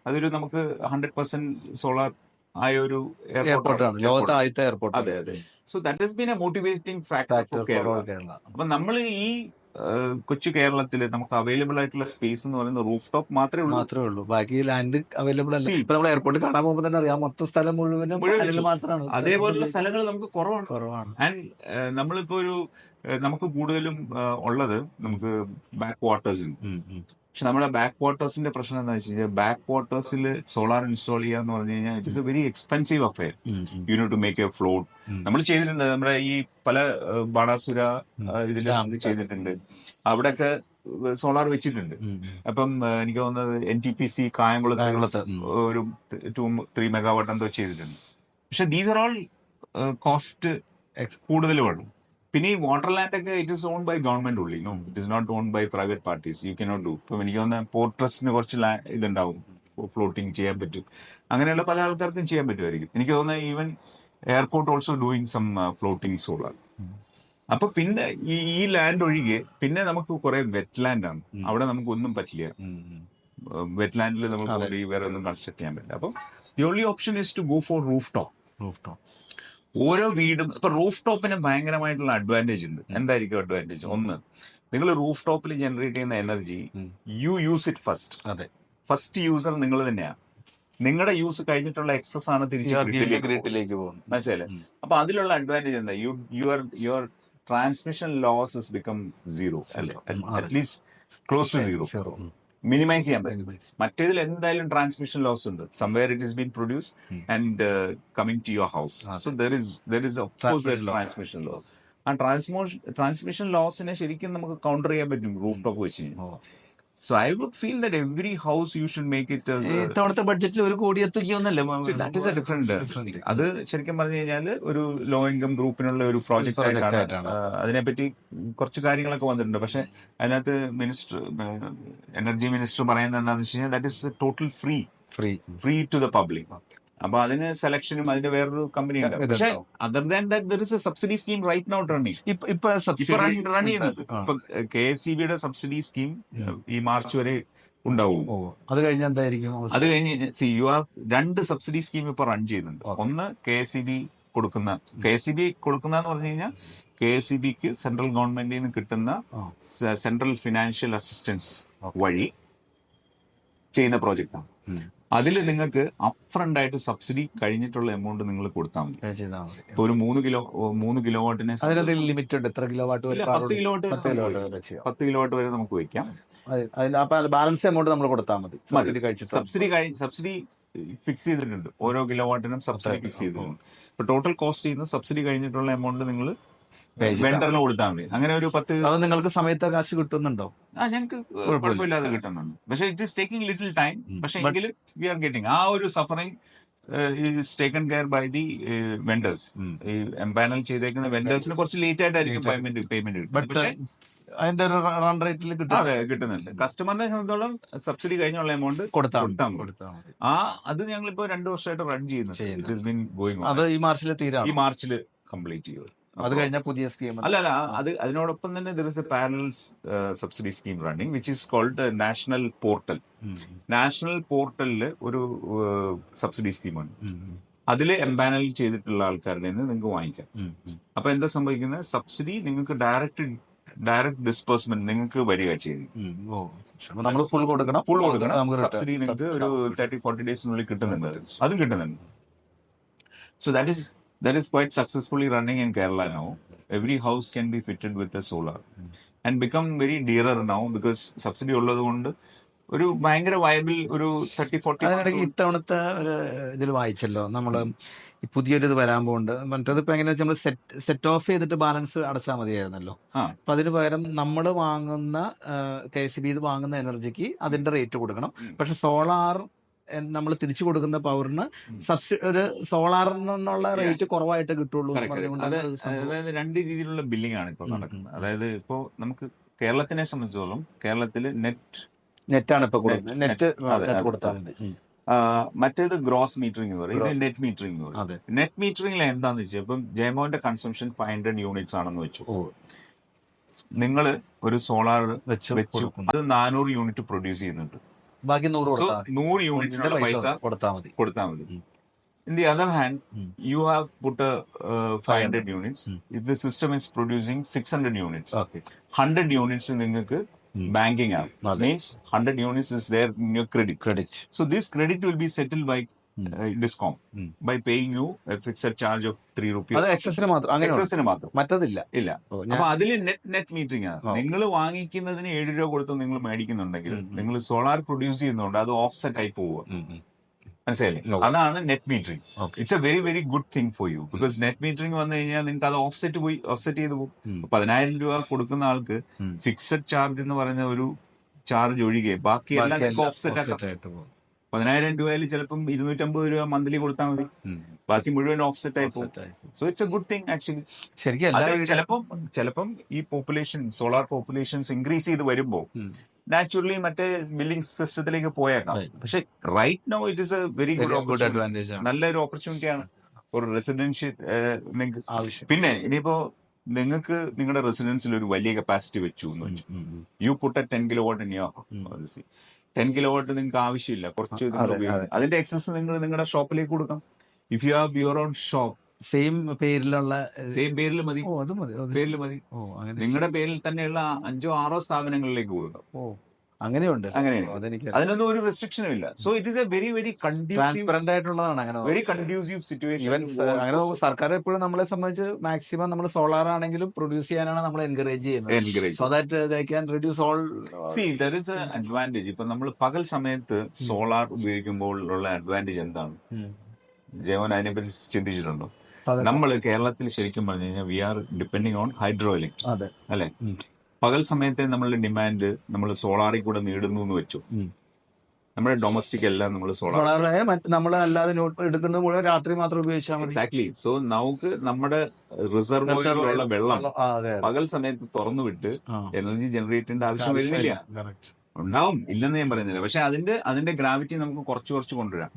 അതൊരു നമുക്ക് 100% സോളാർ ആയ ഒരു എയർപോർട്ടാണ്, ലോകത്തെ ആദ്യത്തെ എയർപോർട്ട്. അതെ. So that has been a motivating factor for Kerala. അപ്പൊ നമ്മൾ ഈ കൊച്ചു കേരളത്തിൽ നമുക്ക് അവൈലബിൾ ആയിട്ടുള്ള സ്പേസ് എന്ന് പറയുന്നത് റൂഫ് ടോപ്പ് മാത്രമേ ഉള്ളൂ. ബാക്കി ലാൻഡ് അവൈലബിൾ അല്ല. ഇപ്പൊ നമ്മൾ എയർപോർട്ട് കാണാൻ പോകുമ്പോൾ തന്നെ അറിയാം, മൊത്തം സ്ഥലം മുഴുവനും മാത്രമാണ്. അതേപോലുള്ള സ്ഥലങ്ങൾ നമുക്ക് കുറവാണ്. ആൻഡ് നമ്മളിപ്പോ നമുക്ക് കൂടുതലും ഉള്ളത് നമുക്ക് ബാക്ക് വാട്ടേഴ്സിൽ. പക്ഷെ നമ്മുടെ ബാക്ക് വാട്ടേഴ്സിന്റെ പ്രശ്നം എന്താ വെച്ച് കഴിഞ്ഞാൽ, ബാക്ക് വാട്ടേഴ്സിൽ സോളാർ ഇൻസ്റ്റാൾ ചെയ്യാന്ന് പറഞ്ഞു കഴിഞ്ഞാൽ it is a very expensive affair. You need to make a float. നമ്മൾ ചെയ്തിട്ടുണ്ട്, നമ്മുടെ ഈ പല ബാണാസുര ഇതിൽ ചെയ്തിട്ടുണ്ട്. അവിടെയൊക്കെ സോളാർ വെച്ചിട്ടുണ്ട്. അപ്പം എനിക്ക് തോന്നുന്നത് NTPC കായംകുളത്ത് ഒരു 2-3 മെഗാവാട്ട് എന്തോ ചെയ്തിട്ടുണ്ട്. പക്ഷെ ദീസ് ആർ ഓൾ കോസ്റ്റ് കൂടുതൽ വേണം. പിന്നെ ഈ വാട്ടർ ലാൻഡ് ഒക്കെ it is own by government only. No, it is not own by private parties. You cannot do. ഇപ്പം എനിക്ക് തോന്നുന്ന പോർട്ട് ട്രസ്റ്റിന് കുറച്ച് ഇതുണ്ടാവും, ഫ്ലോട്ടിങ് ചെയ്യാൻ പറ്റും. അങ്ങനെയുള്ള പല ആൾക്കാർക്കും ചെയ്യാൻ പറ്റുമായിരിക്കും. എനിക്ക് തോന്നുന്നത് even airport also doing some floating solar. അപ്പൊ പിന്നെ ഈ ലാൻഡ് ഒഴികെ പിന്നെ നമുക്ക് കുറെ വെറ്റ് ലാൻഡ് ആണ്. അവിടെ നമുക്ക് ഒന്നും പറ്റില്ല. വെറ്റ് ലാൻഡിൽ നമുക്ക് വേറെ ഒന്നും കൺസ്ട്രക്ട് ചെയ്യാൻ പറ്റില്ല. അപ്പൊ the only option is to go for rooftop. ഓരോ വീടും ഇപ്പൊ റൂഫ് ടോപ്പിന് ഭയങ്കരമായിട്ടുള്ള അഡ്വാൻറ്റേജ് ഉണ്ട്. എന്തായിരിക്കും അഡ്വാൻറ്റേജ്? ഒന്ന്, നിങ്ങൾ റൂഫ് ടോപ്പിൽ ജനറേറ്റ് ചെയ്യുന്ന energy you use it first. അതെ, ഫസ്റ്റ് യൂസർ നിങ്ങൾ തന്നെയാണ്. നിങ്ങളുടെ യൂസ് കഴിഞ്ഞിട്ടുള്ള എക്സസ് ആണ് തിരിച്ച് ഗ്രിഡിലേക്ക് പോകുന്നത്. മനസ്സിലായില്ലേ? അപ്പൊ അതിലുള്ള അഡ്വാൻറ്റേജ് എന്താ? Your transmission loss is become zero, അല്ലെ? At least close to zero. Minimise ചെയ്യാൻ പറ്റും. മറ്റേതിൽ എന്തായാലും ട്രാൻസ്മിഷൻ ലോസ് ഉണ്ട്. Somewhere it is been produce and coming to your house. So there is of course transmission loss. ആ ട്രാൻസ്മിഷൻ ലോസിനെ ശരിക്കും നമുക്ക് കൗണ്ടർ ചെയ്യാൻ പറ്റും റൂഫ് ടോപ്പ് വെച്ച് കഴിഞ്ഞാൽ. So I would feel that every house you should make it as a ഇത്തവണത്തെ ബഡ്ജറ്റിൽ 1 കോടി എത്തിക്കൊന്നല്ലേ See, that is a different thing. അത് ശരിക്കും പറഞ്ഞു കഴിഞ്ഞാൽ ഒരു ലോ ഇൻകം ഗ്രൂപ്പിനുള്ള ഒരു പ്രോജക്റ്റ് Project ആയിട്ടാണ്. ആയിട്ടാണ്. അതിനെപ്പറ്റി കുറച്ച് കാര്യങ്ങളൊക്കെ വന്നിട്ടുണ്ട്. പക്ഷെ അതിനകത്ത് എനർജി മിനിസ്റ്റർ പറയുന്നത് എന്താണെന്ന് വെച്ച് കഴിഞ്ഞാൽ that is total free to the public. അപ്പൊ അതിന് സെലക്ഷനും അതിന്റെ വേറൊരു കമ്പനി ഉണ്ട്. പക്ഷെ other than that there is a subsidy scheme right now running. ഇപ്പൊ റൺ ചെയ്യുന്നത് ഇപ്പൊ KSEBയുടെ സബ്സിഡി സ്കീം ഈ മാർച്ച് വരെ ഉണ്ടാവും. അത് കഴിഞ്ഞ എന്തായിരിക്കും? അത് കഴിഞ്ഞ് യു ആർ 2 സബ്സിഡി സ്കീം ഇപ്പൊ റൺ ചെയ്യുന്നുണ്ട്. ഒന്ന് KSEB കൊടുക്കുന്ന പറഞ്ഞു കഴിഞ്ഞാൽ KSEBക്ക് സെൻട്രൽ ഗവൺമെന്റിൽ നിന്ന് കിട്ടുന്ന സെൻട്രൽ ഫിനാൻഷ്യൽ അസിസ്റ്റൻസ് വഴി ചെയ്യുന്ന പ്രോജക്റ്റാണ്. അതിൽ നിങ്ങൾക്ക് അപ്ഫ്രണ്ട് ആയിട്ട് സബ്സിഡി കഴിഞ്ഞിട്ടുള്ള എമൗണ്ട് നിങ്ങൾ കൊടുത്താൽ മതി. ഇപ്പൊ ഒരു 3 കിലോ വാട്ടിന് ലിമിറ്റ് ഉണ്ട്. എത്ര കിലോ വാട്ട്? 10 കിലോ വാട്ട് വരെ നമുക്ക് വയ്ക്കാം. ബാലൻസ് എമൗണ്ട് നമ്മൾ കൊടുത്താൽ മതി. സബ്സിഡി ഫിക്സ് ചെയ്തിട്ടുണ്ട്. ഓരോ കിലോ വാട്ടിനും സബ്സിഡി ഫിക്സ് ചെയ്തിട്ടുണ്ട്. ഇപ്പൊ ടോട്ടൽ കോസ്റ്റ് ചെയ്യുന്ന സബ്സിഡി കഴിഞ്ഞിട്ടുള്ള എമൗണ്ട് നിങ്ങൾ വെണ്ടറിന് കൊടുത്താൽ മതി. അങ്ങനെ ഒരു 10. അത് നിങ്ങൾക്ക് സമയത്ത് കാശ് കിട്ടുന്നുണ്ടോ? ഞങ്ങൾക്ക് കുഴപ്പമില്ലാതെ കിട്ടുന്നുണ്ട്. പക്ഷെ it is taking little time. പക്ഷെ എങ്കിലും വി ആർ ഗെറ്റിംഗ് ആ ഒരു suffering is taken care bye the wonders. ഈ എംപാനൽ ചെയ്തേക്കുന്ന വെണ്ടേഴ്സിന് കുറച്ച് ലേറ്റ് ആയിട്ടായിരിക്കും പേയ്മെന്റ് കിട്ടും. പക്ഷെ അതിന്റെ ഒരു റൺ റേറ്റിൽ അതെ കിട്ടുന്നുണ്ട്. കസ്റ്റമറിനെ സംബന്ധിച്ചോളം സബ്സിഡി കഴിഞ്ഞുള്ള എമൗണ്ട് കൊടുത്താൽ മതി. അത് ഞങ്ങളിപ്പോ 2 വർഷമായിട്ട് റൺ ചെയ്യുന്നു. അത് ഈ മാർച്ചിൽ തീരാണ്. ഈ മാർച്ചിൽ കംപ്ലീറ്റ് ചെയ്യും. അത് കഴിഞ്ഞ പുതിയ സ്കീം അല്ല അതിനോടൊപ്പം തന്നെ there is a parallel subsidy scheme running which is called national പോർട്ടലിൽ ഒരു സബ്സിഡി സ്കീമാണ്. അതിൽ എംപാനൽ ചെയ്തിട്ടുള്ള ആൾക്കാരുടെ നിന്ന് നിങ്ങൾക്ക് വാങ്ങിക്കാം. അപ്പൊ എന്താ സംഭവിക്കുന്നത്? സബ്സിഡി നിങ്ങൾക്ക് ഡയറക്ട് ഡിസ്പേഴ്സ്മെന്റ് നിങ്ങൾക്ക് വരിക ചെയ്യും. നമ്മൾ ഫുൾ കൊടുക്കണം. സബ്സിഡി നിങ്ങൾക്ക് ഒരു 30-40 ഡേയ്സിനുള്ളിൽ കിട്ടുന്നുണ്ട്. അതും കിട്ടുന്നുണ്ട്. So that is quite successfully running in Kerala now. Every house can be fitted with a solar and become very dearer now because subsidy ഉള്ളത് കൊണ്ട് ഒരു ഭയങ്കര വയബിൾ ഒരു 30-40. അതിനിടയ്ക്ക് ഇത്തവണത്തെ ഒരു ഇതിൽ വായിച്ചല്ലോ നമ്മള് പുതിയൊരു ഇത് വരാൻ പോകുന്നുണ്ട്. മറ്റേത് ഇപ്പൊ എങ്ങനെയാ നമ്മൾ സെറ്റ് ഓഫ് ചെയ്തിട്ട് ബാലൻസ് അടച്ചാൽ മതിയായിരുന്നല്ലോ. അപ്പൊ അതിന് പകരം നമ്മൾ വാങ്ങുന്ന KSEB വാങ്ങുന്ന എനർജിക്ക് അതിന്റെ റേറ്റ് കൊടുക്കണം. പക്ഷെ സോളാർ നമ്മൾ തിരിച്ചു കൊടുക്കുന്ന പവറിന് ഒരു സോളാറിനുള്ള റേറ്റ് കുറവായിട്ട് കിട്ടുള്ളൂ. അതായത് 2 രീതിയിലുള്ള ബില്ലിംഗ് ആണ് ഇപ്പോൾ നടക്കുന്നത്. അതായത് ഇപ്പോ നമുക്ക് കേരളത്തിനെ സംബന്ധിച്ചോളം കേരളത്തിൽ നെറ്റാണ് ഇപ്പൊ നെറ്റ് കൊടുത്താൽ മതി. മറ്റേത് ഗ്രോസ് മീറ്ററിംഗ് എന്ന് പറയും. ഇത് നെറ്റ് മീറ്ററിംഗ് എന്ന് പറയും. നെറ്റ് മീറ്ററിംഗിൽ എന്താന്ന് വെച്ചാൽ ഇപ്പം ജയമോന്റെ കൺസംഷൻ 500 യൂണിറ്റ്സ് ആണെന്ന് വെച്ചു. നിങ്ങൾ ഒരു സോളാർ വെച്ചു അത് 400 യൂണിറ്റ് പ്രൊഡ്യൂസ് ചെയ്യുന്നുണ്ട്. ബാക്കി 100 യൂണിറ്റിനുള്ള പൈസ കൊടുത്താൽ മതി. In the other hand, you have put a 500 units. If the system is producing 600 units, 100 units നിങ്ങൾക്ക് banking ആണ്. Means 100 units is there in your credit. So this credit will be settled by Discom by paying you a fixed charge of 3 rupees. എക്സസിന് മാത്രം മറ്റതില്ല. അപ്പൊ അതിൽ നെറ്റ് മീറ്ററിംഗ് ആണ്. നിങ്ങൾ വാങ്ങിക്കുന്നതിന് 7 രൂപ കൊടുത്ത് നിങ്ങൾ മേടിക്കുന്നുണ്ടെങ്കിൽ നിങ്ങൾ സോളാർ പ്രൊഡ്യൂസ് ചെയ്യുന്നുണ്ട് അത് ഓഫ്സെറ്റ് ആയി പോവുക. മനസ്സിലായില്ലേ? അതാണ് net metering. It's A very very good thing for you because net metering വന്നു കഴിഞ്ഞാൽ നിങ്ങൾക്ക് അത് ഓഫ്സെറ്റ് ചെയ്ത് പോകും. 10,000 രൂപ കൊടുക്കുന്ന ആൾക്ക് ഫിക്സഡ് ചാർജ് എന്ന് പറയുന്ന ഒരു ചാർജ് ഒഴികെ ബാക്കി എല്ലാം ഓഫ്സെറ്റ് ആയിട്ട് പോകും. 10,000 രൂപയിൽ ചിലപ്പം 250 രൂപ മന്ത്ലി കൊടുത്താൽ മതി. ബാക്കി മുഴുവൻ ഓഫ്സെറ്റ് ആയി പോകും. So it's A good thing actually. ചിലപ്പം ഈ സോളാർ പോപ്പുലേഷൻസ് ഇൻക്രീസ് ചെയ്ത് വരുമ്പോൾ നാച്ചുറലി മറ്റേ ബില്ലിംഗ് സിസ്റ്റത്തിലേക്ക് പോയേക്കാം. പക്ഷെ right now it is a very good advantage. നല്ലൊരു ഓപ്പർച്യൂണിറ്റിയാണ് ഒരു റെസിഡൻഷ്യൽ നിങ്ങൾക്ക്. പിന്നെ ഇനിയിപ്പോ നിങ്ങൾക്ക് നിങ്ങളുടെ റെസിഡൻസിൽ ഒരു വലിയ കപ്പാസിറ്റി വെച്ചു എന്ന് വെച്ചു. You put 10 kilo watt in your 10 kilo watt നിങ്ങൾക്ക് ആവശ്യമില്ല. കുറച്ച് അതിന്റെ എക്സസ് നിങ്ങൾ നിങ്ങളുടെ ഷോപ്പിലേക്ക് കൊടുക്കാം. If you have your own shop same പേരിൽ മതി. നിങ്ങളുടെ പേരിൽ തന്നെയുള്ള 5-6 സ്ഥാപനങ്ങളിലേക്ക് കൊടുക്കാം. അങ്ങനെയുണ്ട്. അതിനൊന്നും ഒരു റെസ്ട്രിക്ഷനും ഇല്ല. So it is a very very transparent ആയിട്ടുള്ളതാണ്. Very conducive situation. അങ്ങനെ സർക്കാർ എപ്പോഴും നമ്മളെ സംബന്ധിച്ച് മാക്സിമം നമ്മൾ സോളാർ ആണെങ്കിലും പ്രൊഡ്യൂസ് ചെയ്യാനാണ് നമ്മൾ എൻകറേജ് ചെയ്യുന്നത്. So that they can reduce all. There is A advantage. ഇപ്പൊ നമ്മൾ പകൽ സമയത്ത് സോളാർ ഉപയോഗിക്കുമ്പോൾ ഉള്ള അഡ്വാൻറ്റേജ് എന്താണ്? ജയമോൻ അതിനെപ്പറ്റി ചിന്തിച്ചിട്ടുണ്ടോ? നമ്മൾ കേരളത്തിൽ ശരിക്കും പറഞ്ഞു കഴിഞ്ഞാൽ we are depending on hydro electric അല്ലെ? പകൽ സമയത്തെ നമ്മളുടെ ഡിമാൻഡ് നമ്മൾ സോളാറിൽ കൂടെ നേടുന്നു എന്ന് വെച്ചു. നമ്മുടെ ഡൊമസ്റ്റിക് എല്ലാം നമ്മൾ സോളാർ സോളാറായ നമ്മൾ അല്ലാതെ എടുക്കുന്നത് മുഴുവൻ രാത്രി മാത്രം ഉപയോഗിച്ചാൽ മതി. എക്സാക്ട്ലി. സോ നമുക്ക് നമ്മുടെ റിസർവോയറിലുള്ള വെള്ളം അതെ പകൽ സമയത്ത് തുറന്നു വിട്ട് എനർജി ജനറേറ്റ് ചെയ്യേണ്ട ആവശ്യം വരുന്നില്ല. ഉണ്ടാവും, ഇല്ലെന്ന് ഞാൻ പറയുന്നില്ല, പക്ഷെ അതിന്റെ ഗ്രാവിറ്റി നമുക്ക് കുറച്ച് കൊണ്ടുവരാം,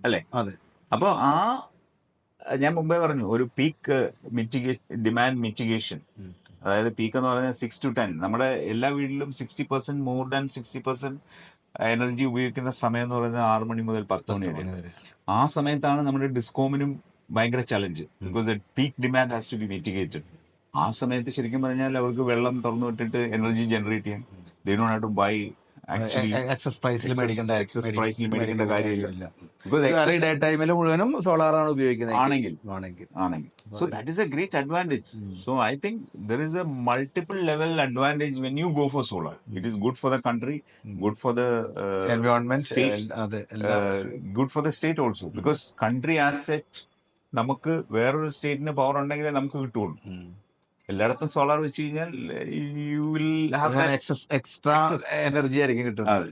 അല്ലെ? അതെ. അപ്പൊ ഞാൻ മുമ്പേ പറഞ്ഞു ഒരു പീക്ക് ഡിമാൻഡ് മിറ്റിഗേഷൻ, അതായത് പീക്ക് എന്ന് പറയുന്നത് 6 to 10. നമ്മുടെ എല്ലാ വീട്ടിലും 60%, മോർ ദാൻ 60% എനർജി ഉപയോഗിക്കുന്ന സമയം എന്ന് പറയുന്നത് 6 മണി മുതൽ 10 മണി വരെ. ആ സമയത്താണ് നമ്മുടെ ഡിസ്കോമിനും ഭയങ്കര challenge, because the peak demand has to be mitigated. ആ സമയത്ത് ശരിക്കും പറഞ്ഞാൽ അവർക്ക് വെള്ളം തുറന്നു വിട്ടിട്ട് എനർജി ജനറേറ്റ് ചെയ്യാൻ they don't have to buy actually excess പ്രൈസിൽ മേടിക്കേണ്ട കാര്യമില്ല. ഡേ ടൈമിൽ മുഴുവനും സോളാറാണ് ഉപയോഗിക്കുന്നത് ആണെങ്കിൽ so that is a great advantage. So I think there is a multiple level advantage when you go for solar. It is good for the country, good for the environment, state, good for the state also, because country as such നമുക്ക് വേറൊരു സ്റ്റേറ്റിന് പവർ ഉണ്ടെങ്കിലേ നമുക്ക് കിട്ടുള്ളൂ. എല്ലായിടത്തും സോളാർ വെച്ച് കഴിഞ്ഞാൽ you will have extra energy ആയിരിക്കും കിട്ടുന്നത്.